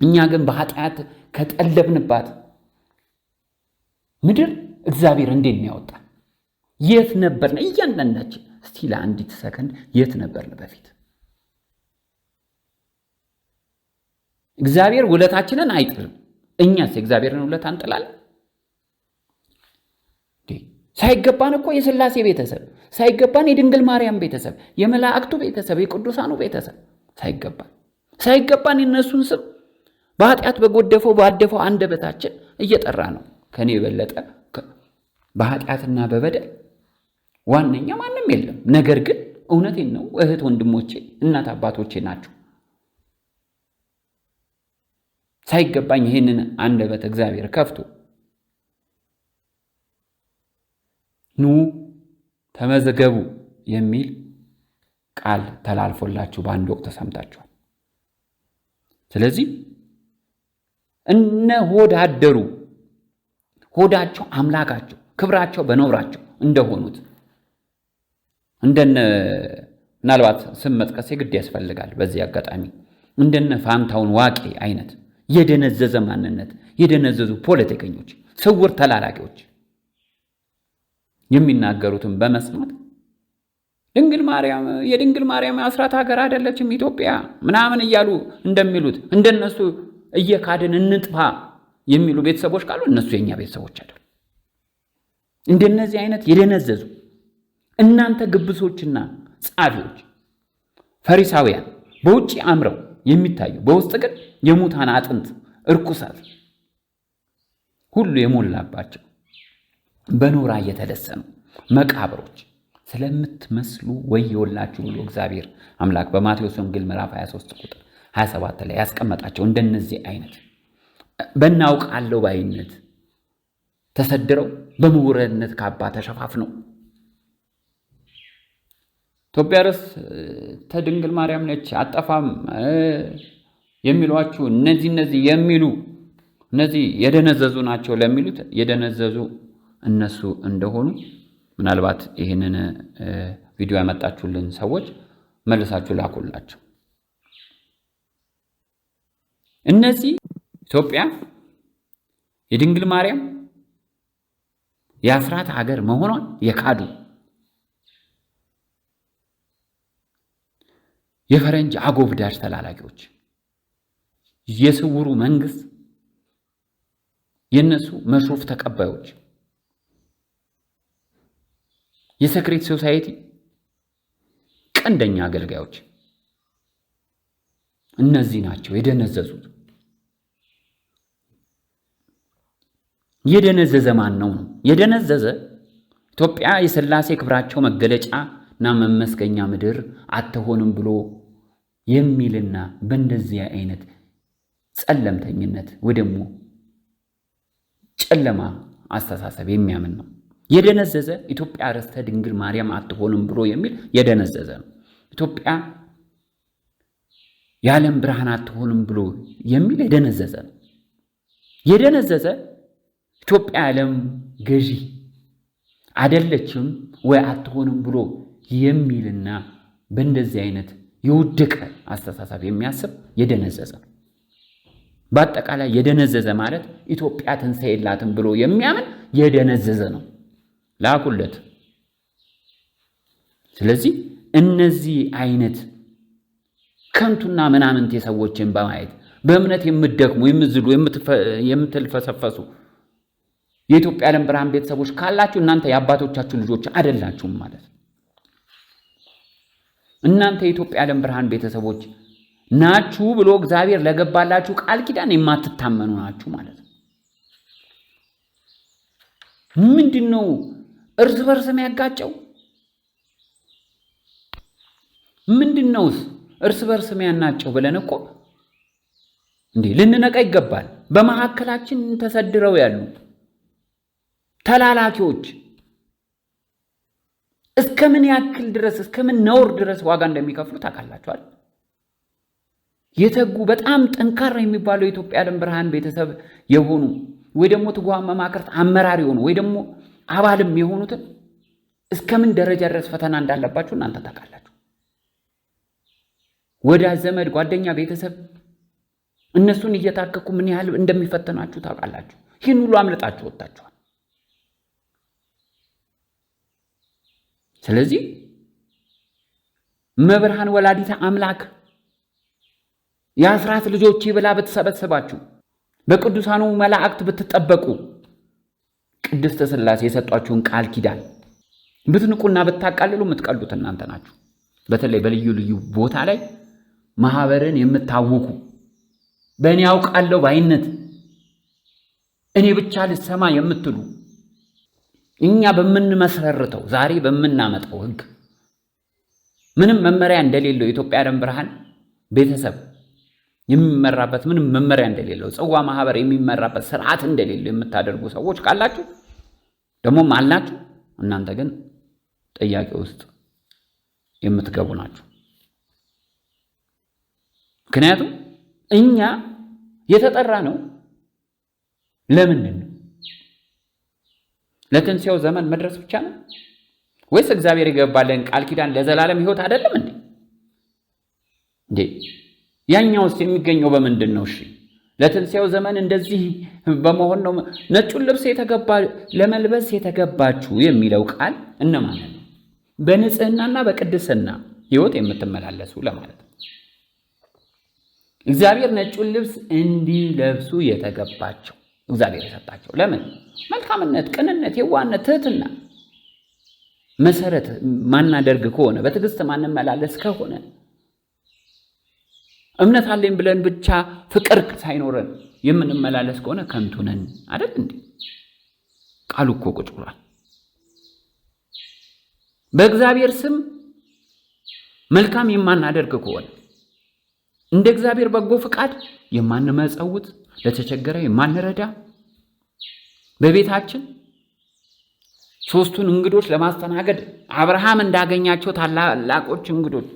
እኛ ግን በኃጢአት ከጠለብንባት ምድር እግዚአብሔር እንዴት ነው ያወጣን? የት ነበርን? እያንዳንዳችን እስቲ ለአንዲት ሰከንድ የት ነበርን በፊት? እግዚአብሔር ውለታችንን አይጥልም። እኛስ የእግዚአብሔርን ውለታ እንጥላለን? ሳይገባን እኮ የሥላሴ ቤተሰብ ሳይገባን፣ የድንግል ማርያም ቤተሰብ፣ የመላእክቱ ቤተሰብ፣ የቅዱሳኑ ቤተሰብ ሳይገባን የነሱን ስም በኃጢአት ባደፈው አንደበታችን እየጠራ ነው። ከኔ የበለጠ በኃጢአትና በበደል ዋነኛ ማንም የለም። ነገር ግን እውነቴን ነው እህት ወንድሞቼ፣ እናት አባቶቼ ናቸው። ሳይገባኝ ይህንን አንደበት እግዚአብሔር ከፍቶ ኑ ተመዝገቡ የሚል ቃል ተላልፎላችሁ በአንድ ወቅት ሰምታችኋል። ስለዚህ እነ ሆድ አደሩ ሆዳቸው አምላካቸው ክብራቸው በኖራቸው እንደሆኑት እንደነ ምናልባት ስም መጥቀስ ግድ ያስፈልጋል በዚህ አጋጣሚ እንደነ ፋንታውን ዋቄ አይነት የደነዘዘ ማንነት የደነዘዙ ፖለቲከኞች ስውር ተላላኪዎች የሚናገሩትን በመስማት የድንግል ማርያም አስራት ሀገር አይደለችም ኢትዮጵያ ምናምን እያሉ እንደሚሉት እንደነሱ እየካድን እንጥፋ የሚሉ ቤተሰቦች ካሉ እነሱ የኛ ቤተሰቦች አይደሉ። እንደነዚህ አይነት የደነዘዙ እናንተ ግብሶችና ጻፊዎች ፈሪሳውያን በውጪ አምረው የሚታዩ በውስጥ ግን የሙታን አጥንት እርኩሳት ሁሉ የሞላባቸው በኖራ እየተለሰኑ መቃብሮች ስለምትመስሉ ወዮላችሁ ብሎ እግዚአብሔር አምላክ በማቴዎስ ወንጌል ምዕራፍ 23 ቁጥር 27 ላይ ያስቀመጣቸው እንደነዚህ አይነት በእናውቃለሁ ባይነት ተሰድረው በምሁርነት ካባ ተሸፋፍነው ኢትዮጵያ ርስተ ድንግል ማርያም ነች አጠፋም የሚሏችሁ እነዚህ የሚሉ እነዚህ የደነዘዙ ናቸው ለሚሉት የደነዘዙ እነሱ እንደሆኑ ምናልባት ይህንን ቪዲዮ ያመጣችሁልን ሰዎች መልሳችሁ ላኩላቸው። እነዚህ ኢትዮጵያ የድንግል ማርያም የአስራት ሀገር መሆኗን የካዱ የፈረንጅ አጎብዳጅ ተላላኪዎች የስውሩ መንግስት የነሱ መሾፍ ተቀባዮች የሴክሬት ሶሳይቲ ቀንደኛ አገልጋዮች እነዚህ ናቸው የደነዘዙት። የደነዘዘ ማን ነው? የደነዘዘ ኢትዮጵያ የሥላሴ ክብራቸው መገለጫና መመስገኛ ምድር አትሆንም ብሎ የሚልና በእንደዚህ አይነት ጸለምተኝነት ወይ ደግሞ ጨለማ አስተሳሰብ የሚያምን ነው። የደነዘዘ ኢትዮጵያ ርስተ ድንግል ማርያም አትሆንም ብሎ የሚል የደነዘዘ ነው። ኢትዮጵያ የዓለም ብርሃን አትሆንም ብሎ የሚል የደነዘዘ ነው። የደነዘዘ ኢትዮጵያ የዓለም ገዢ አይደለችም ወይ አትሆንም ብሎ የሚልና በእንደዚህ አይነት የወደቀ አስተሳሰብ የሚያስብ የደነዘዘ ነው። በአጠቃላይ የደነዘዘ ማለት ኢትዮጵያ ትንሣኤ የላትም ብሎ የሚያምን የደነዘዘ ነው። ላኩለት። ስለዚህ እነዚህ አይነት ከንቱና ምናምንት የሰዎችን በማየት በእምነት የምትደክሙ የምትዝሉ የምትልፈሰፈሱ የኢትዮጵያ ዓለም ብርሃን ቤተሰቦች ካላችሁ እናንተ የአባቶቻችሁ ልጆች አይደላችሁም ማለት ነው። እናንተ የኢትዮጵያ ዓለም ብርሃን ቤተሰቦች ናችሁ ብሎ እግዚአብሔር ለገባላችሁ ቃል ኪዳን የማትታመኑ ናችሁ ማለት ነው። ምንድነው እርስ በርስ የሚያጋጨው? ምንድነውስ እርስ በርስ የሚያናጨው ብለን እኮ እንዴ ልንነቃ ይገባል። በመካከላችን ተሰድረው ያሉ ተላላኪዎች እስከምን ያክል ድረስ እስከምን ነውር ድረስ ዋጋ እንደሚከፍሉ ታውቃላችኋል። የተጉ በጣም ጠንካራ የሚባለው የኢትዮጵያ ዓለም ብርሃን ቤተሰብ የሆኑ ወይ ደግሞ ትጉሃን መማክርት አመራር የሆኑ ወይ ደግሞ አባልም የሆኑትን እስከምን ደረጃ ድረስ ፈተና እንዳለባችሁ እናንተ ታውቃላችሁ። ወዳጅ ዘመድ፣ ጓደኛ፣ ቤተሰብ እነሱን እየታከኩ ምን ያህል እንደሚፈተናችሁ ታውቃላችሁ። ይህን ሁሉ አምልጣችሁ ወጣችኋል። ስለዚህ መብርሃን ወላዲተ አምላክ የአስራት ልጆች ብላ ብትሰበስባችሁ በቅዱሳኑ መላእክት ብትጠበቁ ቅድስተ ሥላሴ የሰጧችሁን ቃል ኪዳን ብትንቁና ብታቃልሉ የምትቀሉት እናንተ ናችሁ። በተለይ በልዩ ልዩ ቦታ ላይ ማህበርን የምታውኩ በእኔ ያውቃለሁ ባይነት እኔ ብቻ ልሰማ የምትሉ እኛ በምንመሰርተው ዛሬ በምናመጣው ሕግ ምንም መመሪያ እንደሌለው የኢትዮጵያ ዓለም ብርሃን ቤተሰብ የሚመራበት ምንም መመሪያ እንደሌለው ጽዋ ማህበር የሚመራበት ስርዓት እንደሌለው የምታደርጉ ሰዎች ካላችሁ ደግሞም አላችሁ፣ እናንተ ግን ጥያቄ ውስጥ የምትገቡ ናችሁ። ምክንያቱም እኛ የተጠራ ነው ለምንድን ነው? ለትንሣኤው ዘመን መድረስ ብቻ ነው ወይስ እግዚአብሔር የገባልን ቃል ኪዳን ለዘላለም ሕይወት አይደለም እንዴ? ያኛውስ የሚገኘው በምንድን ነው? እሺ ለትንሣኤው ዘመን እንደዚህ በመሆን ነው ነጩን ልብስ ለመልበስ የተገባችሁ የሚለው ቃል እነማን ነው? በንጽህናና በቅድስና ሕይወት የምትመላለሱ ለማለት ነው። እግዚአብሔር ነጩን ልብስ እንዲለብሱ የተገባቸው እግዚአብሔር የሰጣቸው ለምን? መልካምነት፣ ቅንነት፣ የዋህነት፣ ትህትና መሰረት ማናደርግ ከሆነ በትዕግስት ማንመላለስ ከሆነ እምነት አለኝ ብለን ብቻ ፍቅር ሳይኖረን የምንመላለስ ከሆነ ከንቱ ነን አይደል እንዴ? ቃሉ እኮ ቁጭ ብሏል። በእግዚአብሔር ስም መልካም የማናደርግ ከሆነ እንደ እግዚአብሔር በጎ ፍቃድ የማንመጸውት፣ ለተቸገረ የማንረዳ፣ በቤታችን ሶስቱን እንግዶች ለማስተናገድ አብርሃም እንዳገኛቸው ታላላቆች እንግዶች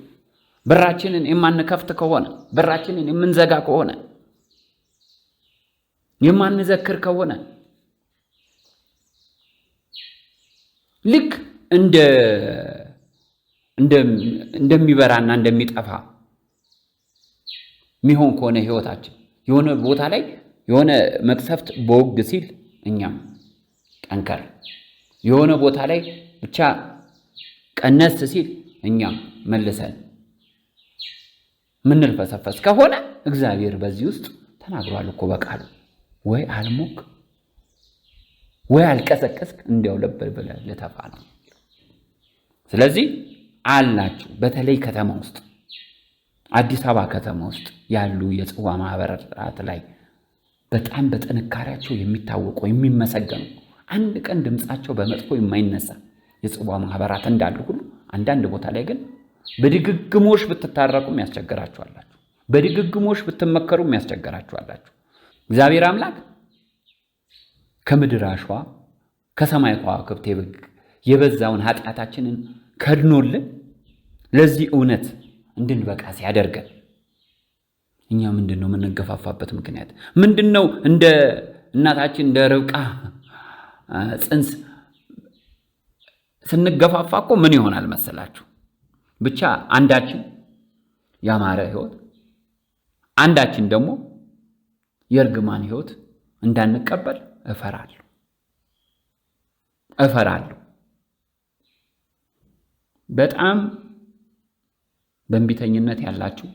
በራችንን የማንከፍት ከሆነ በራችንን የምንዘጋ ከሆነ የማንዘክር ከሆነ ልክ እንደሚበራና እንደሚጠፋ የሚሆን ከሆነ ህይወታችን የሆነ ቦታ ላይ የሆነ መቅሰፍት በወግ ሲል እኛም ጠንከር፣ የሆነ ቦታ ላይ ብቻ ቀነስ ሲል እኛም መልሰን ምንልፈሰፈስ ከሆነ እግዚአብሔር በዚህ ውስጥ ተናግሯል እኮ በቃሉ። ወይ አልሞክ ወይ አልቀሰቀስክ እንዲያው ለበልበለ ለተፋ ነው። ስለዚህ አላችሁ በተለይ ከተማ ውስጥ አዲስ አበባ ከተማ ውስጥ ያሉ የጽዋ ማህበራት ላይ በጣም በጥንካሬያቸው የሚታወቁ የሚመሰገኑ አንድ ቀን ድምጻቸው በመጥፎ የማይነሳ የጽዋ ማህበራት እንዳሉ ሁሉ አንዳንድ ቦታ ላይ ግን በድግግሞሽ ብትታረቁም ያስቸግራችኋላችሁ፣ በድግግሞሽ ብትመከሩም ያስቸግራችኋላችሁ። እግዚአብሔር አምላክ ከምድር አሸዋ ከሰማይ ከዋክብት የበዛውን ኃጢአታችንን ከድኖልን ለዚህ እውነት እንድንበቃ ሲያደርገን እኛ ምንድነው የምንገፋፋበት ምክንያት ምንድነው? እንደ እናታችን እንደ ርብቃ ጽንስ ስንገፋፋ እኮ ምን ይሆናል መሰላችሁ? ብቻ አንዳችን ያማረ ህይወት አንዳችን ደግሞ የእርግማን ህይወት እንዳንቀበል እፈራለሁ። በጣም በእንቢተኝነት ያላችሁ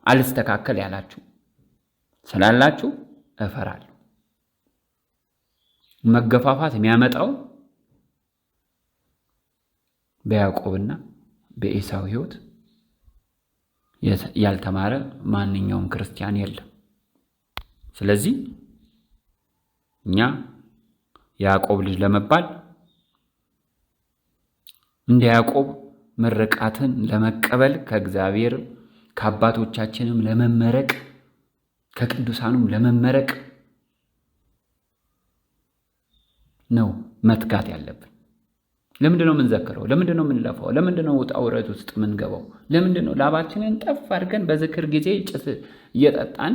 አልስተካከል ያላችሁ ስላላችሁ እፈራለሁ። መገፋፋት የሚያመጣው በያዕቆብና በኤሳው ህይወት ያልተማረ ማንኛውም ክርስቲያን የለም። ስለዚህ እኛ ያዕቆብ ልጅ ለመባል እንደ ያዕቆብ ምርቃትን ለመቀበል ከእግዚአብሔር ከአባቶቻችንም ለመመረቅ ከቅዱሳኑም ለመመረቅ ነው መትጋት ያለብን። ለምንድን ነው የምንዘክረው? ለምንድን ነው የምንለፋው? ለምንድን ነው ውጣ ውረድ ውስጥ የምንገባው? ለምንድን ነው ላባችንን ጠፍ አድርገን በዝክር ጊዜ ጭስ እየጠጣን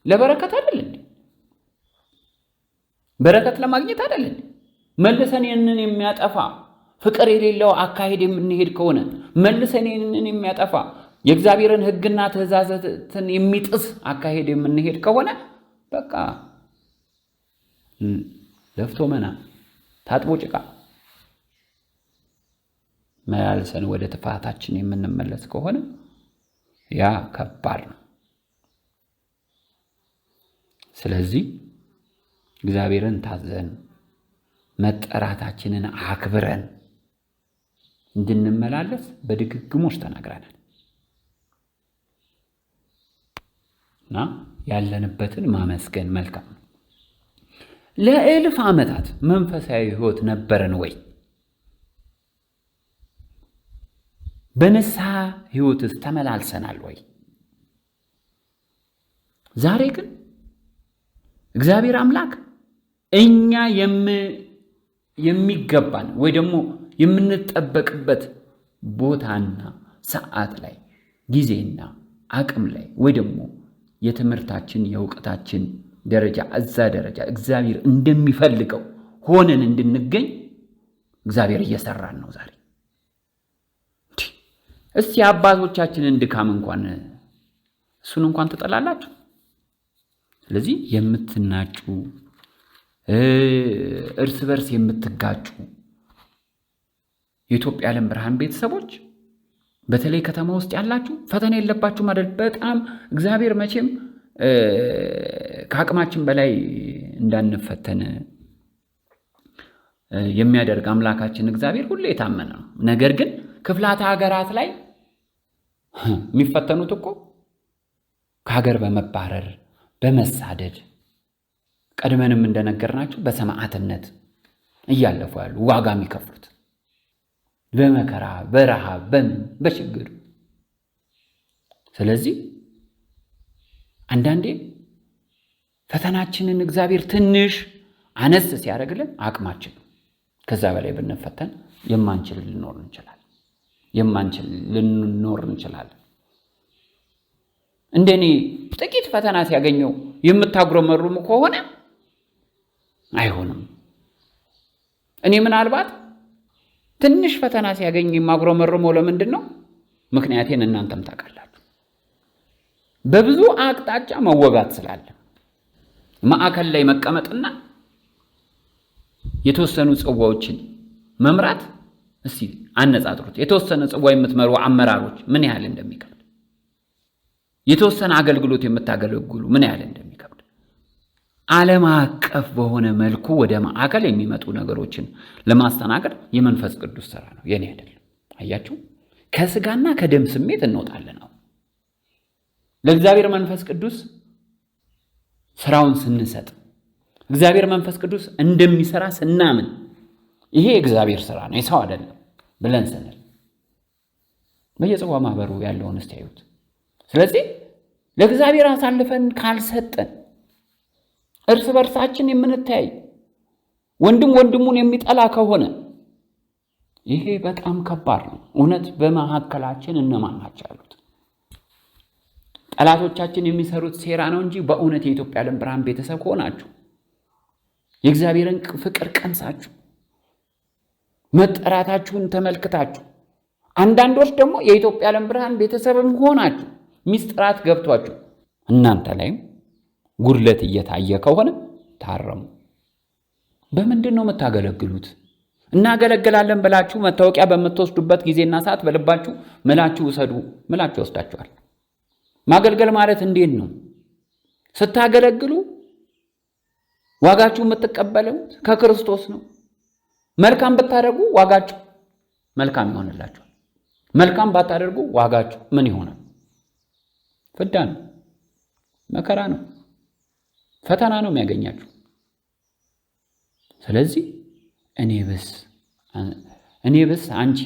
ለበረከት አይደል እንዴ? በረከት ለማግኘት አይደል እንዴ? መልሰን ይህንን የሚያጠፋ ፍቅር የሌለው አካሄድ የምንሄድ ከሆነ መልሰን ይህንን የሚያጠፋ የእግዚአብሔርን ሕግና ትእዛዛትን የሚጥስ አካሄድ የምንሄድ ከሆነ በቃ ለፍቶ መና ታጥቦ ጭቃ መላልሰን ወደ ጥፋታችን የምንመለስ ከሆነ ያ ከባድ ነው። ስለዚህ እግዚአብሔርን ታዘን መጠራታችንን አክብረን እንድንመላለስ በድግግሞሽ ተናግረናል እና ያለንበትን ማመስገን መልካም ነው። ለእልፍ ዓመታት መንፈሳዊ ሕይወት ነበረን ወይ? በንስሐ ሕይወትስ ተመላልሰናል ወይ? ዛሬ ግን እግዚአብሔር አምላክ እኛ የሚገባን ወይ ደግሞ የምንጠበቅበት ቦታና ሰዓት ላይ ጊዜና አቅም ላይ ወይ ደግሞ የትምህርታችን የእውቀታችን ደረጃ እዛ ደረጃ እግዚአብሔር እንደሚፈልገው ሆነን እንድንገኝ እግዚአብሔር እየሰራን ነው ዛሬ። እስቲ አባቶቻችንን ድካም እሱን እንኳን ትጠላላችሁ። ስለዚህ የምትናጩ እርስ በርስ የምትጋጩ የኢትዮጵያ ዓለም ብርሃን ቤተሰቦች በተለይ ከተማ ውስጥ ያላችሁ ፈተና የለባችሁም አይደል? በጣም እግዚአብሔር መቼም ከአቅማችን በላይ እንዳንፈተን የሚያደርግ አምላካችን እግዚአብሔር ሁሌ የታመነ ነው። ነገር ግን ክፍላተ ሀገራት ላይ የሚፈተኑት እኮ ከሀገር በመባረር በመሳደድ ቀድመንም እንደነገርናችሁ በሰማዕትነት እያለፉ ያሉ ዋጋ የሚከፍሉት በመከራ በረሃብ በችግር። ስለዚህ አንዳንዴ ፈተናችንን እግዚአብሔር ትንሽ አነስ ሲያደርግልን አቅማችን ነው። ከዛ በላይ ብንፈተን የማንችል ልንኖር እንችላለን። እንደኔ ጥቂት ፈተና ሲያገኘው የምታጉረመሩም ከሆነ አይሆንም። እኔ ምናልባት ትንሽ ፈተና ሲያገኝ የማጉረመርመው ለምንድን ነው? ምክንያቴን እናንተም ታውቃላችሁ። በብዙ አቅጣጫ መወጋት ስላለ ማዕከል ላይ መቀመጥና የተወሰኑ ጽዋዎችን መምራት እስቲ አነጻጥሩት። የተወሰነ ጽዋ የምትመሩ አመራሮች ምን ያህል እንደሚከብድ፣ የተወሰነ አገልግሎት የምታገለግሉ ምን ያህል እንደሚከብድ፣ ዓለም አቀፍ በሆነ መልኩ ወደ ማዕከል የሚመጡ ነገሮችን ለማስተናገድ የመንፈስ ቅዱስ ሥራ ነው፣ የኔ አይደለም። አያችሁ፣ ከስጋና ከደም ስሜት እንወጣለን። ለእግዚአብሔር መንፈስ ቅዱስ ስራውን ስንሰጥ እግዚአብሔር መንፈስ ቅዱስ እንደሚሰራ ስናምን ይሄ እግዚአብሔር ስራ ነው የሰው አይደለም ብለን ስንል በየጽዋ ማህበሩ ያለውን እስቲያዩት። ስለዚህ ለእግዚአብሔር አሳልፈን ካልሰጠን እርስ በርሳችን የምንተያይ ወንድም ወንድሙን የሚጠላ ከሆነ ይሄ በጣም ከባድ ነው። እውነት በመካከላችን እነማን ናቸው ያሉት? ጠላቶቻችን የሚሰሩት ሴራ ነው እንጂ በእውነት የኢትዮጵያ ዓለም ብርሃን ቤተሰብ ሆናችሁ የእግዚአብሔርን ፍቅር ቀምሳችሁ መጠራታችሁን ተመልክታችሁ አንዳንዶች ደግሞ የኢትዮጵያ ዓለም ብርሃን ቤተሰብም ሆናችሁ ሚስጥራት ገብቷችሁ እናንተ ላይም ጉድለት እየታየ ከሆነ ታረሙ። በምንድን ነው የምታገለግሉት? እናገለግላለን ብላችሁ መታወቂያ በምትወስዱበት ጊዜና ሰዓት በልባችሁ ምላችሁ ውሰዱ፣ ምላችሁ ወስዳችኋል። ማገልገል ማለት እንዴት ነው? ስታገለግሉ ዋጋችሁ የምትቀበሉት ከክርስቶስ ነው። መልካም ብታደርጉ ዋጋችሁ መልካም ይሆንላችኋል። መልካም ባታደርጉ ዋጋችሁ ምን ይሆናል? ፍዳ ነው፣ መከራ ነው፣ ፈተና ነው የሚያገኛችሁ። ስለዚህ እኔ ብስ አንቺ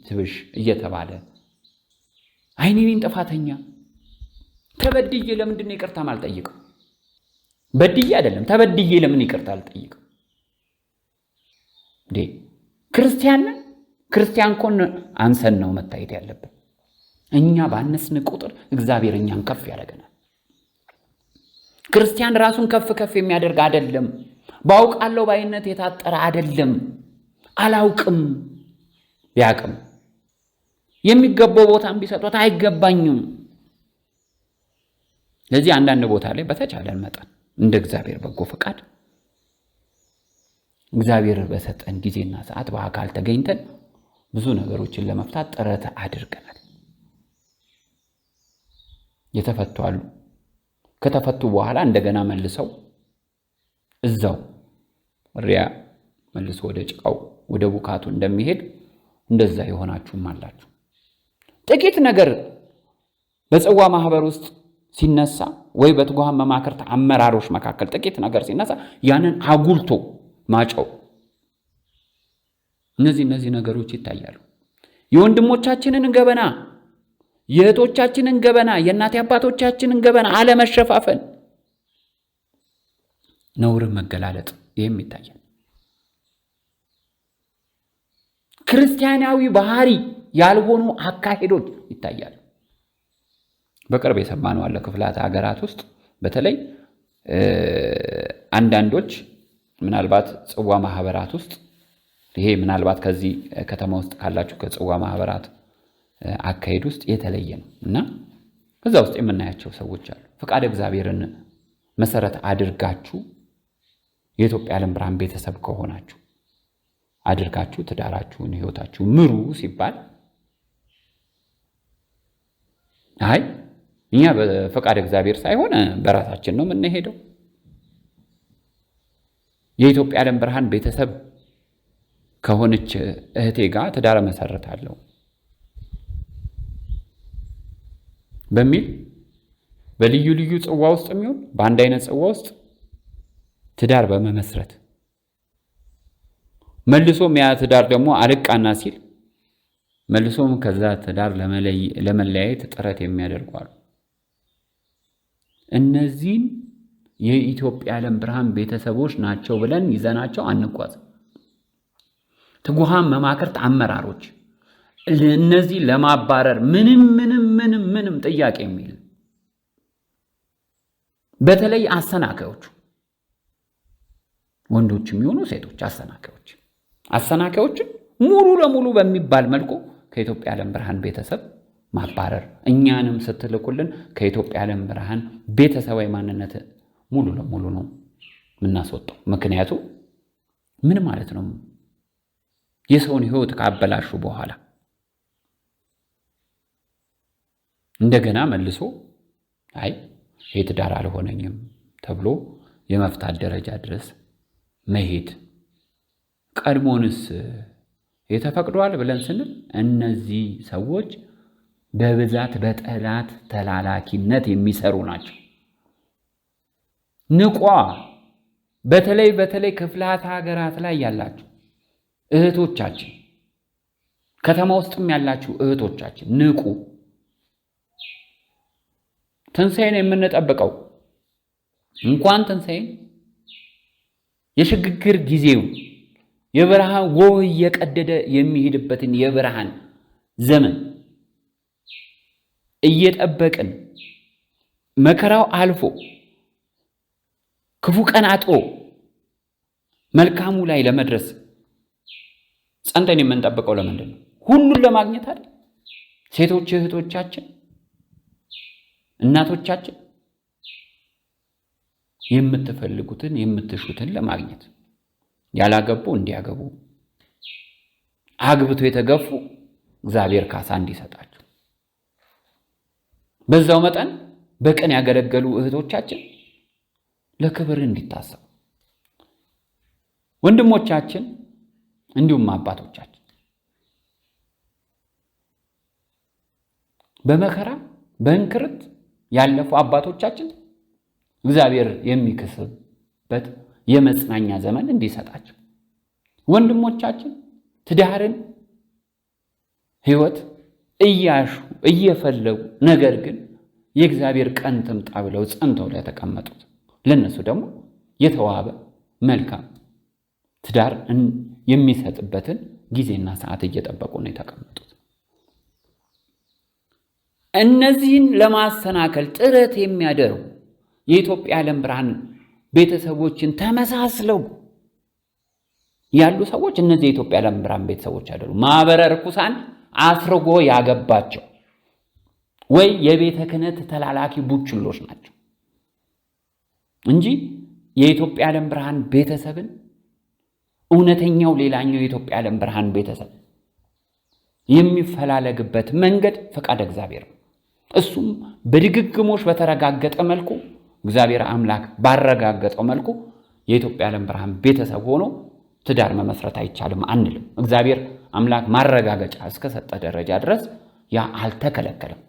ትብሽ እየተባለ አይኔን ጥፋተኛ ተበድዬ ለምንድን ነው ይቅርታ ማልጠይቀው? በድዬ አይደለም ተበድዬ ለምን ይቅርታ አልጠይቀው? ክርስቲያን ኮን አንሰን ነው መታየት ያለብን። እኛ ባነስን ቁጥር እግዚአብሔር እኛን ከፍ ያደርገናል። ክርስቲያን ራሱን ከፍ የሚያደርግ አይደለም። ባውቃለሁ ባይነት የታጠረ አይደለም። አላውቅም ቢያቅም የሚገባው ቦታም ቢሰጡት አይገባኝም። ለዚህ አንዳንድ ቦታ ላይ በተቻለን መጠን እንደ እግዚአብሔር በጎ ፈቃድ እግዚአብሔር በሰጠን ጊዜና ሰዓት በአካል ተገኝተን ብዙ ነገሮችን ለመፍታት ጥረት አድርገናል። የተፈቱ አሉ። ከተፈቱ በኋላ እንደገና መልሰው እዛው ሪያ መልሶ ወደ ጭቃው ወደ ቡካቱ እንደሚሄድ እንደዛ የሆናችሁም አላችሁ። ጥቂት ነገር በጽዋ ማህበር ውስጥ ሲነሳ ወይ በትጉሃን መማክርት አመራሮች መካከል ጥቂት ነገር ሲነሳ ያንን አጉልቶ ማጨው እነዚህ ነገሮች ይታያሉ። የወንድሞቻችንን ገበና፣ የእህቶቻችንን ገበና፣ የእናት አባቶቻችንን ገበና አለመሸፋፈን ነውር መገላለጥ ይህም ይታያል። ክርስቲያናዊ ባህሪ ያልሆኑ አካሄዶች ይታያሉ። በቅርብ የሰማነው አለ ክፍላት ሀገራት ውስጥ በተለይ አንዳንዶች ምናልባት ጽዋ ማህበራት ውስጥ ይሄ ምናልባት ከዚህ ከተማ ውስጥ ካላችሁ ከጽዋ ማህበራት አካሄድ ውስጥ የተለየ ነው እና ከዛ ውስጥ የምናያቸው ሰዎች አሉ። ፈቃደ እግዚአብሔርን መሰረት አድርጋችሁ የኢትዮጵያ ዓለም ብርሃን ቤተሰብ ከሆናችሁ አድርጋችሁ ትዳራችሁን ህይወታችሁ ምሩ ሲባል አይ እኛ በፈቃደ እግዚአብሔር ሳይሆን በራሳችን ነው የምንሄደው፣ የኢትዮጵያ ዓለም ብርሃን ቤተሰብ ከሆነች እህቴ ጋር ትዳር መሰረታለሁ በሚል በልዩ ልዩ ጽዋ ውስጥ የሚሆን በአንድ አይነት ጽዋ ውስጥ ትዳር በመመስረት መልሶም ያ ትዳር ደግሞ አልቃና ሲል መልሶም ከዛ ትዳር ለመለያየት ጥረት የሚያደርጉ አሉ። እነዚህን የኢትዮጵያ ዓለም ብርሃን ቤተሰቦች ናቸው ብለን ይዘናቸው አንጓዝ። ትጉሃን መማክርት አመራሮች እነዚህ ለማባረር ምንም ጥያቄ የሚል በተለይ አሰናካዮቹ ወንዶችም ይሆኑ ሴቶች አሰናካዮችን ሙሉ ለሙሉ በሚባል መልኩ ከኢትዮጵያ ዓለም ብርሃን ቤተሰብ ማባረር፣ እኛንም ስትልኩልን ከኢትዮጵያ ዓለም ብርሃን ቤተሰባዊ ማንነት ሙሉ ለሙሉ ነው የምናስወጣው። ምክንያቱም ምን ማለት ነው? የሰውን ህይወት ካበላሹ በኋላ እንደገና መልሶ አይ ይሄ ትዳር አልሆነኝም ተብሎ የመፍታት ደረጃ ድረስ መሄድ ቀድሞንስ የተፈቅዷል ብለን ስንል እነዚህ ሰዎች በብዛት በጠላት ተላላኪነት የሚሰሩ ናቸው። ንቋ በተለይ ክፍላት ሀገራት ላይ ያላችሁ እህቶቻችን፣ ከተማ ውስጥም ያላችሁ እህቶቻችን ንቁ። ትንሣኤን የምንጠብቀው እንኳን ትንሣኤን የሽግግር ጊዜው የብርሃን ጎህ እየቀደደ የሚሄድበትን የብርሃን ዘመን እየጠበቅን መከራው አልፎ ክፉ ቀን አጥሮ መልካሙ ላይ ለመድረስ ጸንተን የምንጠብቀው ለምንድን ነው? ሁሉን ለማግኘት አይደል? ሴቶች እህቶቻችን፣ እናቶቻችን የምትፈልጉትን የምትሹትን ለማግኘት ያላገቡ እንዲያገቡ፣ አግብቶ የተገፉ እግዚአብሔር ካሳ እንዲሰጣቸው፣ በዛው መጠን በቀን ያገለገሉ እህቶቻችን ለክብር እንዲታሰቡ፣ ወንድሞቻችን እንዲሁም አባቶቻችን በመከራ በእንክርት ያለፉ አባቶቻችን እግዚአብሔር የሚክስበት የመጽናኛ ዘመን እንዲሰጣቸው፣ ወንድሞቻችን ትዳርን ህይወት እያሹ እየፈለጉ ነገር ግን የእግዚአብሔር ቀን ትምጣ ብለው ጸንተው ለተቀመጡት ለነሱ ደግሞ የተዋበ መልካም ትዳር የሚሰጥበትን ጊዜና ሰዓት እየጠበቁ ነው የተቀመጡት። እነዚህን ለማሰናከል ጥረት የሚያደርጉ የኢትዮጵያ ዓለም ብርሃን ቤተሰቦችን ተመሳስለው ያሉ ሰዎች እነዚህ የኢትዮጵያ ዓለም ብርሃን ቤተሰቦች አይደሉም። ማህበረ ርኩሳን አስርጎ ያገባቸው ወይ የቤተ ክህነት ተላላኪ ቡችሎች ናቸው እንጂ የኢትዮጵያ ዓለም ብርሃን ቤተሰብን እውነተኛው ሌላኛው የኢትዮጵያ ዓለም ብርሃን ቤተሰብ የሚፈላለግበት መንገድ ፈቃደ እግዚአብሔር ነው። እሱም በድግግሞሽ በተረጋገጠ መልኩ እግዚአብሔር አምላክ ባረጋገጠው መልኩ የኢትዮጵያ ዓለም ብርሃን ቤተሰብ ሆኖ ትዳር መመስረት አይቻልም አንልም። እግዚአብሔር አምላክ ማረጋገጫ እስከሰጠ ደረጃ ድረስ ያ አልተከለከለም።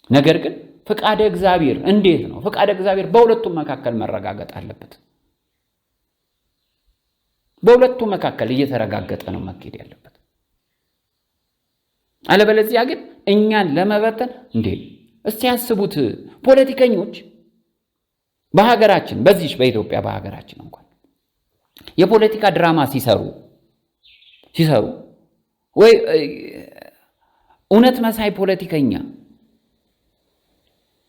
ነገር ግን ፈቃደ እግዚአብሔር እንዴት ነው? ፈቃደ እግዚአብሔር በሁለቱም መካከል መረጋገጥ አለበት። በሁለቱም መካከል እየተረጋገጠ ነው መካሄድ ያለበት። አለበለዚያ ግን እኛን ለመበተን እስቲ ያስቡት። ፖለቲከኞች በሀገራችን በዚህ በኢትዮጵያ በሀገራችን እንኳን የፖለቲካ ድራማ ሲሰሩ ወይ እውነት መሳይ ፖለቲከኛ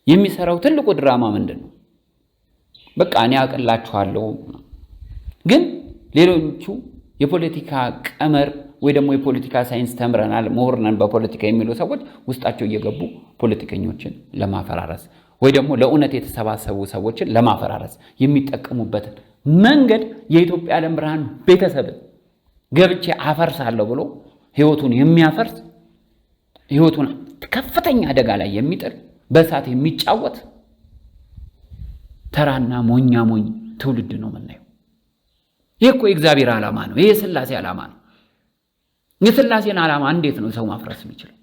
የሚሰራው ትልቁ ድራማ ምንድነው? በቃ እኔ አቅላችኋለሁ። ግን ሌሎቹ የፖለቲካ ቀመር ወይ ደግሞ የፖለቲካ ሳይንስ ተምረናል ምሁርነን በፖለቲካ የሚሉ ሰዎች ውስጣቸው እየገቡ ፖለቲከኞችን ለማፈራረስ ወይ ደግሞ ለእውነት የተሰባሰቡ ሰዎችን ለማፈራረስ የሚጠቀሙበት መንገድ የኢትዮጵያ ዓለም ብርሃን ቤተሰብ ገብቼ አፈርሳለሁ ብሎ ህይወቱን የሚያፈርስ ህይወቱን ከፍተኛ አደጋ ላይ የሚጥል በእሳት የሚጫወት ተራና ሞኝ ትውልድ ነው የምናየው። ይሄ እኮ የእግዚአብሔር ዓላማ ነው። ይሄ የሥላሴ ዓላማ ነው። የሥላሴን ዓላማ እንዴት ነው ሰው ማፍረስ የሚችለው?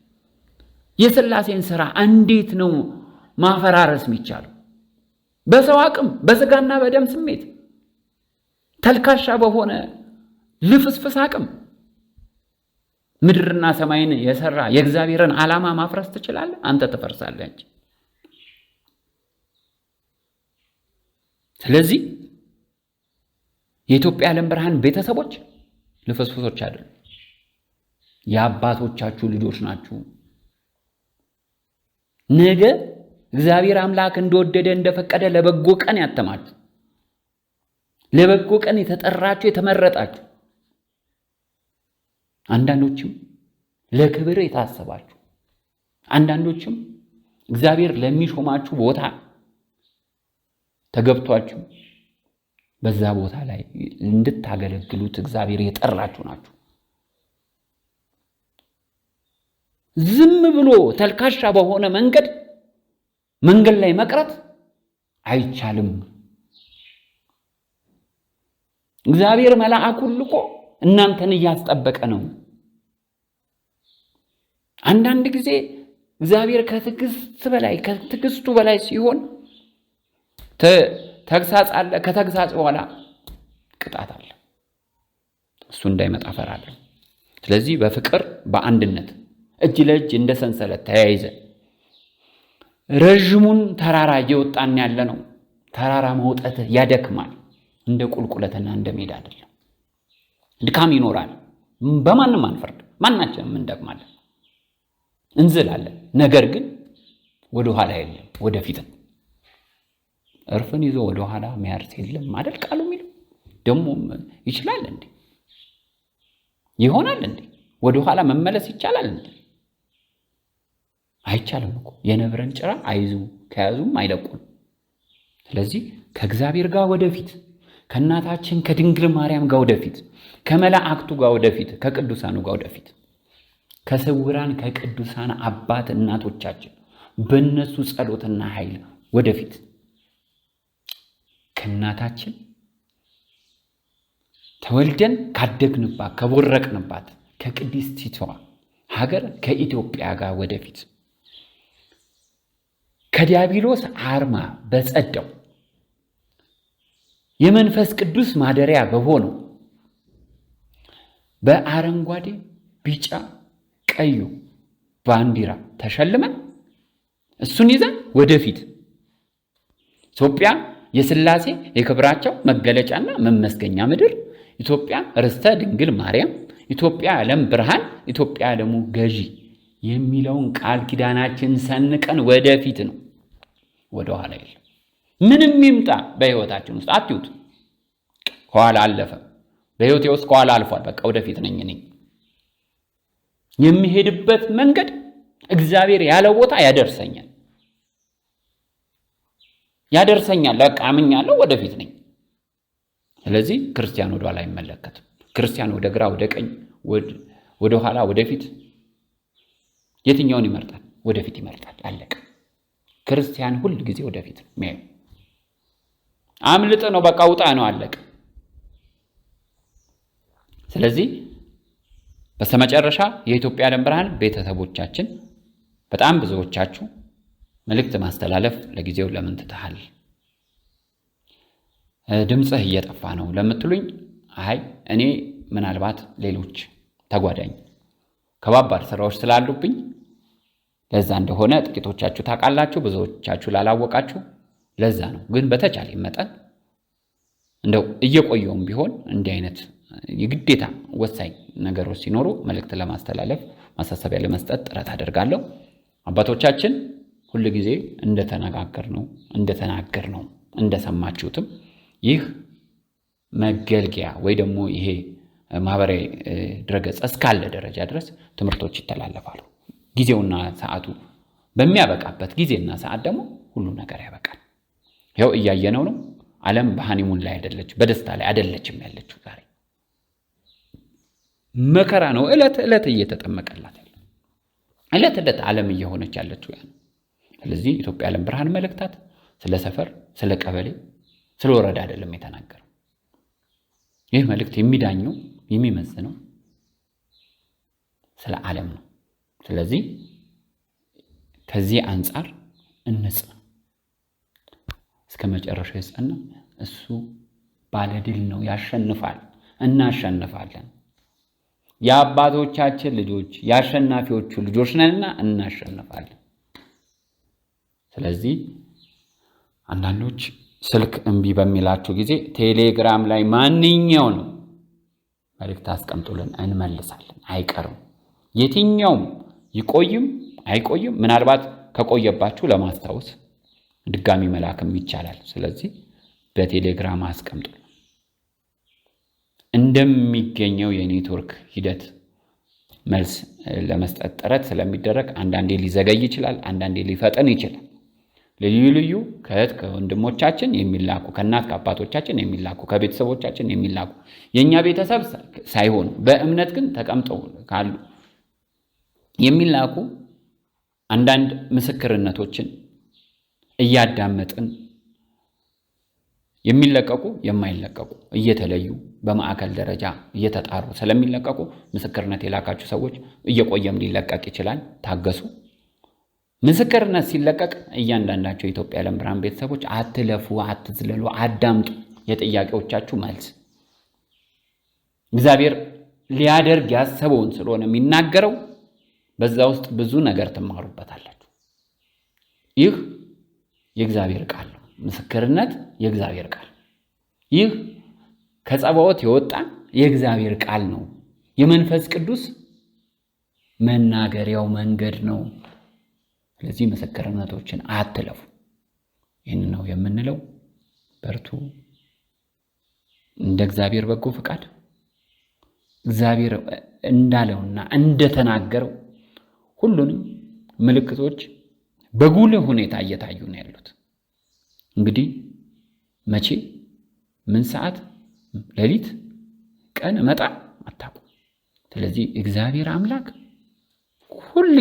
የሥላሴን ሥራ እንዴት ነው ማፈራረስ የሚቻለው? በሰው አቅም፣ በስጋና በደም ስሜት ተልካሻ በሆነ ልፍስፍስ አቅም ምድርና ሰማይን የሰራ የእግዚአብሔርን ዓላማ ማፍረስ ትችላለህ? አንተ ትፈርሳለህ እንጂ። ስለዚህ የኢትዮጵያ ዓለም ብርሃን ቤተሰቦች ልፍስፍሶች አይደሉም። የአባቶቻችሁ ልጆች ናችሁ። ነገ እግዚአብሔር አምላክ እንደወደደ እንደፈቀደ ለበጎ ቀን ያተማችሁ፣ ለበጎ ቀን የተጠራችሁ የተመረጣችሁ፣ አንዳንዶችም ለክብር የታሰባችሁ፣ አንዳንዶችም እግዚአብሔር ለሚሾማችሁ ቦታ ተገብቷችሁ በዛ ቦታ ላይ እንድታገለግሉት እግዚአብሔር የጠራችሁ ናችሁ። ዝም ብሎ ተልካሻ በሆነ መንገድ ላይ መቅረት አይቻልም። እግዚአብሔር መልአኩን ልኮ እናንተን እያስጠበቀ ነው። አንዳንድ ጊዜ እግዚአብሔር ከትዕግስቱ በላይ ሲሆን ተግሳጽ አለ። ከተግሳጽ በኋላ ቅጣት አለ። እሱ እንዳይመጣ ፈራለሁ። ስለዚህ በፍቅር በአንድነት እጅ ለእጅ እንደ ሰንሰለት ተያይዘ ረጅሙን ተራራ እየወጣን ያለ ነው። ተራራ መውጣት ያደክማል። እንደ ቁልቁለትና እንደ ሜዳ አይደለም። ድካም ይኖራል። በማንም አንፈርድ። ማናችንም እንደክማለን፣ እንዝላለን። ነገር ግን ወደ ኋላ የለም፣ ወደፊት ነው። እርፍን ይዞ ወደ ኋላ መያርስ የለም አይደል ቃሉ የሚለው? ደግሞ ይችላል እንዴ? ይሆናል እንዴ? ወደ ኋላ መመለስ ይቻላል እንዴ? አይቻልም እኮ። የነብረን ጭራ አይዙ ከያዙም አይለቁም። ስለዚህ ከእግዚአብሔር ጋር ወደፊት፣ ከእናታችን ከድንግል ማርያም ጋር ወደፊት፣ ከመላእክቱ ጋር ወደፊት፣ ከቅዱሳኑ ጋር ወደፊት፣ ከስውራን ከቅዱሳን አባት እናቶቻችን በእነሱ ጸሎትና ኃይል ወደፊት፣ ከእናታችን ተወልደን ካደግንባት ከቦረቅንባት ከቅድስቲቷ ሀገር ከኢትዮጵያ ጋር ወደፊት፣ ከዲያብሎስ አርማ በጸዳው የመንፈስ ቅዱስ ማደሪያ በሆነው በአረንጓዴ ቢጫ ቀዩ ባንዲራ ተሸልመን እሱን ይዘን ወደፊት ኢትዮጵያ የሥላሴ የክብራቸው መገለጫና መመስገኛ ምድር፣ ኢትዮጵያ ርስተ ድንግል ማርያም፣ ኢትዮጵያ ዓለም ብርሃን፣ ኢትዮጵያ ዓለሙ ገዢ የሚለውን ቃል ኪዳናችን ሰንቀን ወደፊት ነው። ወደ ኋላ የለም። ምንም ይምጣ በህይወታችን ውስጥ አትዩት። ከኋላ አለፈ። በህይወቴ ውስጥ ከኋላ አልፏል። በቃ ወደፊት ነኝ እኔ። የሚሄድበት መንገድ እግዚአብሔር ያለው ቦታ ያደርሰኛል። በቃ አምኛለሁ፣ ወደፊት ነኝ። ስለዚህ ክርስቲያን ወደ ኋላ አይመለከትም። ክርስቲያን ወደ ግራ፣ ወደ ቀኝ፣ ወደ ኋላ፣ ወደፊት የትኛውን ይመርጣል? ወደፊት ይመርጣል። አለቀ። ክርስቲያን ሁል ጊዜ ወደፊት ነው የሚያየው። አምልጥ ነው በቃ ውጣ ነው፣ አለቀ። ስለዚህ በስተመጨረሻ የኢትዮጵያ ዓለም ብርሃን ቤተሰቦቻችን በጣም ብዙዎቻችሁ መልእክት ማስተላለፍ ለጊዜው ለምን ትተሃል? ድምጽህ እየጠፋ ነው ለምትሉኝ፣ አይ እኔ ምናልባት ሌሎች ተጓዳኝ ከባባድ ስራዎች ስላሉብኝ ለዛ እንደሆነ ጥቂቶቻችሁ ታውቃላችሁ፣ ብዙዎቻችሁ ላላወቃችሁ ለዛ ነው ግን በተቻለ መጠን እንደው እየቆየውም ቢሆን እንዲህ አይነት የግዴታ ወሳኝ ነገሮች ሲኖሩ መልእክት ለማስተላለፍ ማሳሰቢያ ለመስጠት ጥረት አደርጋለሁ። አባቶቻችን ሁሉ ጊዜ እንደተናገርነው እንደሰማችሁትም ይህ መገልገያ ወይ ደግሞ ይሄ ማህበራዊ ድረገጽ እስካለ ደረጃ ድረስ ትምህርቶች ይተላለፋሉ። ጊዜውና ሰዓቱ በሚያበቃበት ጊዜና ሰዓት ደግሞ ሁሉ ነገር ያበቃል። ይኸው እያየነው ነው። ዓለም በሃኒሙን ላይ አይደለች፣ በደስታ ላይ አይደለችም ያለችው። ዛሬ መከራ ነው ዕለት እየተጠመቀላት ያለው። ዕለት ዓለም እየሆነች ያለችው ያ ነው። ስለዚህ ኢትዮጵያ ዓለም ብርሃን መልእክታት ስለ ሰፈር፣ ስለ ቀበሌ፣ ስለ ወረዳ አይደለም የተናገረው። ይህ መልእክት የሚዳኘው የሚመዝነው ስለ ዓለም ነው። ስለዚህ ከዚህ አንጻር እንጽና፣ እስከ መጨረሻው ይጸና። እሱ ባለድል ነው፣ ያሸንፋል፣ እናሸንፋለን። የአባቶቻችን ልጆች የአሸናፊዎቹ ልጆች ነንና እናሸንፋለን። ስለዚህ አንዳንዶች ስልክ እምቢ በሚላችሁ ጊዜ ቴሌግራም ላይ ማንኛውንም መልእክት አስቀምጡልን፣ እንመልሳለን። አይቀርም። የትኛውም ይቆይም አይቆይም፣ ምናልባት ከቆየባችሁ ለማስታወስ ድጋሚ መላክም ይቻላል። ስለዚህ በቴሌግራም አስቀምጡልን። እንደሚገኘው የኔትወርክ ሂደት መልስ ለመስጠት ጥረት ስለሚደረግ አንዳንዴ ሊዘገይ ይችላል፣ አንዳንዴ ሊፈጠን ይችላል። ልዩ ከእህት ከወንድሞቻችን የሚላኩ ከእናት ከአባቶቻችን የሚላኩ ከቤተሰቦቻችን የሚላኩ የኛ ቤተሰብ ሳይሆኑ በእምነት ግን ተቀምጠው ካሉ የሚላኩ አንዳንድ ምስክርነቶችን እያዳመጥን የሚለቀቁ የማይለቀቁ እየተለዩ በማዕከል ደረጃ እየተጣሩ ስለሚለቀቁ ምስክርነት የላካችሁ ሰዎች እየቆየም ሊለቀቅ ይችላል። ታገሱ። ምስክርነት ሲለቀቅ እያንዳንዳቸው የኢትዮጵያ ዓለም ብርሃን ቤተሰቦች አትለፉ፣ አትዝለሉ፣ አዳምጡ። የጥያቄዎቻችሁ መልስ እግዚአብሔር ሊያደርግ ያሰበውን ስለሆነ የሚናገረው በዛ ውስጥ ብዙ ነገር ትማሩበታላችሁ። ይህ የእግዚአብሔር ቃል ነው። ምስክርነት የእግዚአብሔር ቃል፣ ይህ ከጸባዖት የወጣ የእግዚአብሔር ቃል ነው። የመንፈስ ቅዱስ መናገሪያው መንገድ ነው። ስለዚህ ምስክርነቶችን አትለፉ። ይህን ነው የምንለው። በርቱ። እንደ እግዚአብሔር በጎ ፈቃድ እግዚአብሔር እንዳለውና እንደተናገረው ሁሉንም ምልክቶች በጉልህ ሁኔታ እየታዩ ነው ያሉት። እንግዲህ መቼ፣ ምን ሰዓት፣ ሌሊት፣ ቀን መጣ አታውቁም። ስለዚህ እግዚአብሔር አምላክ ሁል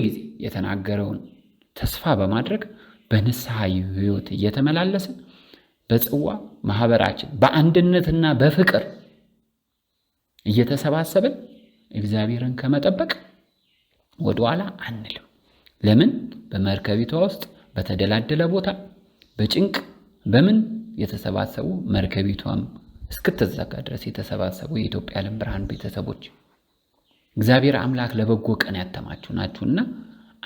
ጊዜ የተናገረውን ተስፋ በማድረግ በንስሐ ሕይወት እየተመላለስን በጽዋ ማህበራችን በአንድነትና በፍቅር እየተሰባሰብን እግዚአብሔርን ከመጠበቅ ወደኋላ አንልም። ለምን? በመርከቢቷ ውስጥ በተደላደለ ቦታ በጭንቅ በምን የተሰባሰቡ መርከቢቷም እስክትዘጋ ድረስ የተሰባሰቡ የኢትዮጵያ ዓለም ብርሃን ቤተሰቦች እግዚአብሔር አምላክ ለበጎ ቀን ያተማችሁ ናችሁና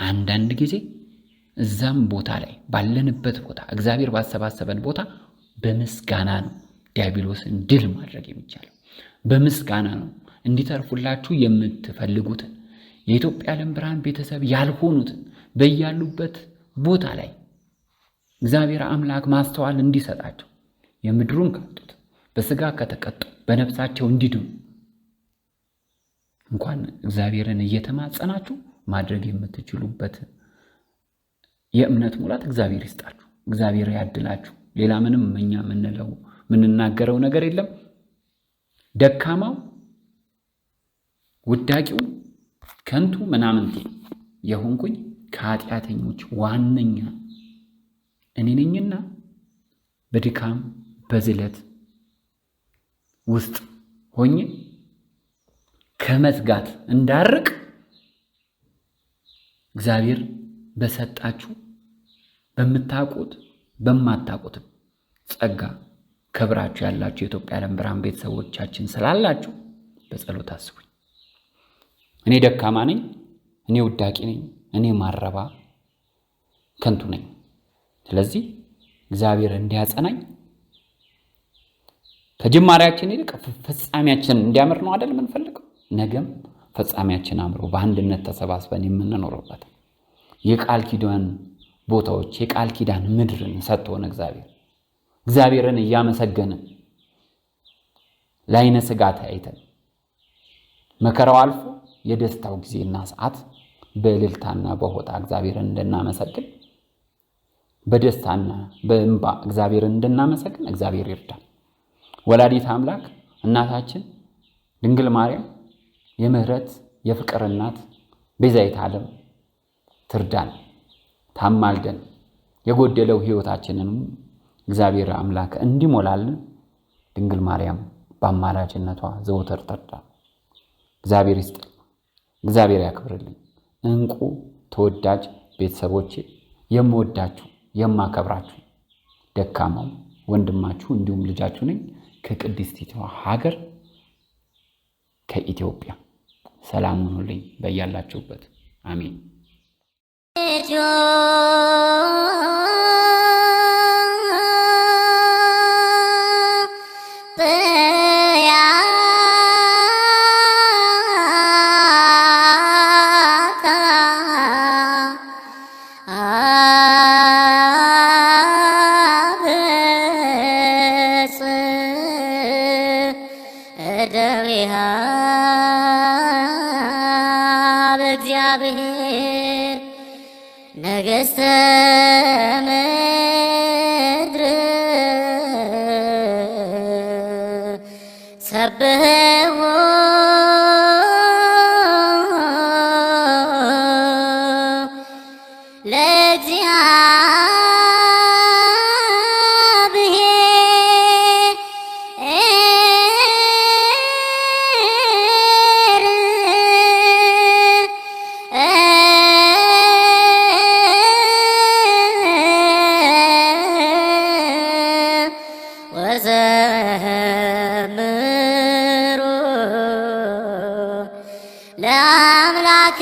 አንዳንድ ጊዜ እዛም ቦታ ላይ ባለንበት ቦታ እግዚአብሔር ባሰባሰበን ቦታ በምስጋና ነው ዲያብሎስን ድል ማድረግ የሚቻለው። በምስጋና ነው እንዲተርፉላችሁ የምትፈልጉትን የኢትዮጵያ ዓለም ብርሃን ቤተሰብ ያልሆኑትን በያሉበት ቦታ ላይ እግዚአብሔር አምላክ ማስተዋል እንዲሰጣቸው የምድሩን ካጡት በስጋ ከተቀጡ በነፍሳቸው እንዲድኑ እንኳን እግዚአብሔርን እየተማጸናችሁ ማድረግ የምትችሉበት የእምነት ሙላት እግዚአብሔር ይስጣችሁ፣ እግዚአብሔር ያድላችሁ። ሌላ ምንም እኛ የምንናገረው ነገር የለም። ደካማው ውዳቂው ከንቱ ምናምንቴ የሆንኩኝ ከኃጢአተኞች ዋነኛ እኔ ነኝና በድካም በዝለት ውስጥ ሆኜ ከመዝጋት እንዳርቅ እግዚአብሔር በሰጣችሁ በምታውቁት በማታውቁትም ጸጋ ከብራችሁ ያላችሁ የኢትዮጵያ ዓለም ብርሃን ቤተሰቦቻችን ስላላችሁ በጸሎት አስቡኝ። እኔ ደካማ ነኝ፣ እኔ ውዳቂ ነኝ፣ እኔ ማረባ ከንቱ ነኝ። ስለዚህ እግዚአብሔር እንዲያጸናኝ ከጅማሬያችን ይልቅ ፍጻሜያችን እንዲያምር ነው አይደል የምንፈልገው? ነገም ፍጻሜያችን አምሮ በአንድነት ተሰባስበን የምንኖርበት የቃል ኪዳን ቦታዎች የቃል ኪዳን ምድርን ሰጥቶን እግዚአብሔርን እያመሰገንን ለዓይነ ሥጋ አይተን መከራው አልፎ የደስታው ጊዜና ሰዓት በእልልታና በሆታ እግዚአብሔርን እንድናመሰግን በደስታና በእንባ እግዚአብሔርን እንድናመሰግን እግዚአብሔር ይርዳል። ወላዲተ አምላክ እናታችን ድንግል ማርያም የምህረት የፍቅር እናት ቤዛዊተ ዓለም ትርዳን፣ ታማልደን፣ የጎደለው ሕይወታችንን እግዚአብሔር አምላክ እንዲሞላልን ድንግል ማርያም በአማላጅነቷ ዘወትር ትርዳን። እግዚአብሔር ይስጥል፣ እግዚአብሔር ያክብርልኝ። እንቁ ተወዳጅ ቤተሰቦቼ፣ የምወዳችሁ የማከብራችሁ ደካማው ወንድማችሁ እንዲሁም ልጃችሁ ነኝ ከቅድስቲቷ ሀገር ከኢትዮጵያ። ሰላም ሁኑልኝ በያላችሁበት። አሜን። እግዚአብሔር ነገሥተ ምድር ሰብሕዎ ለአምላክ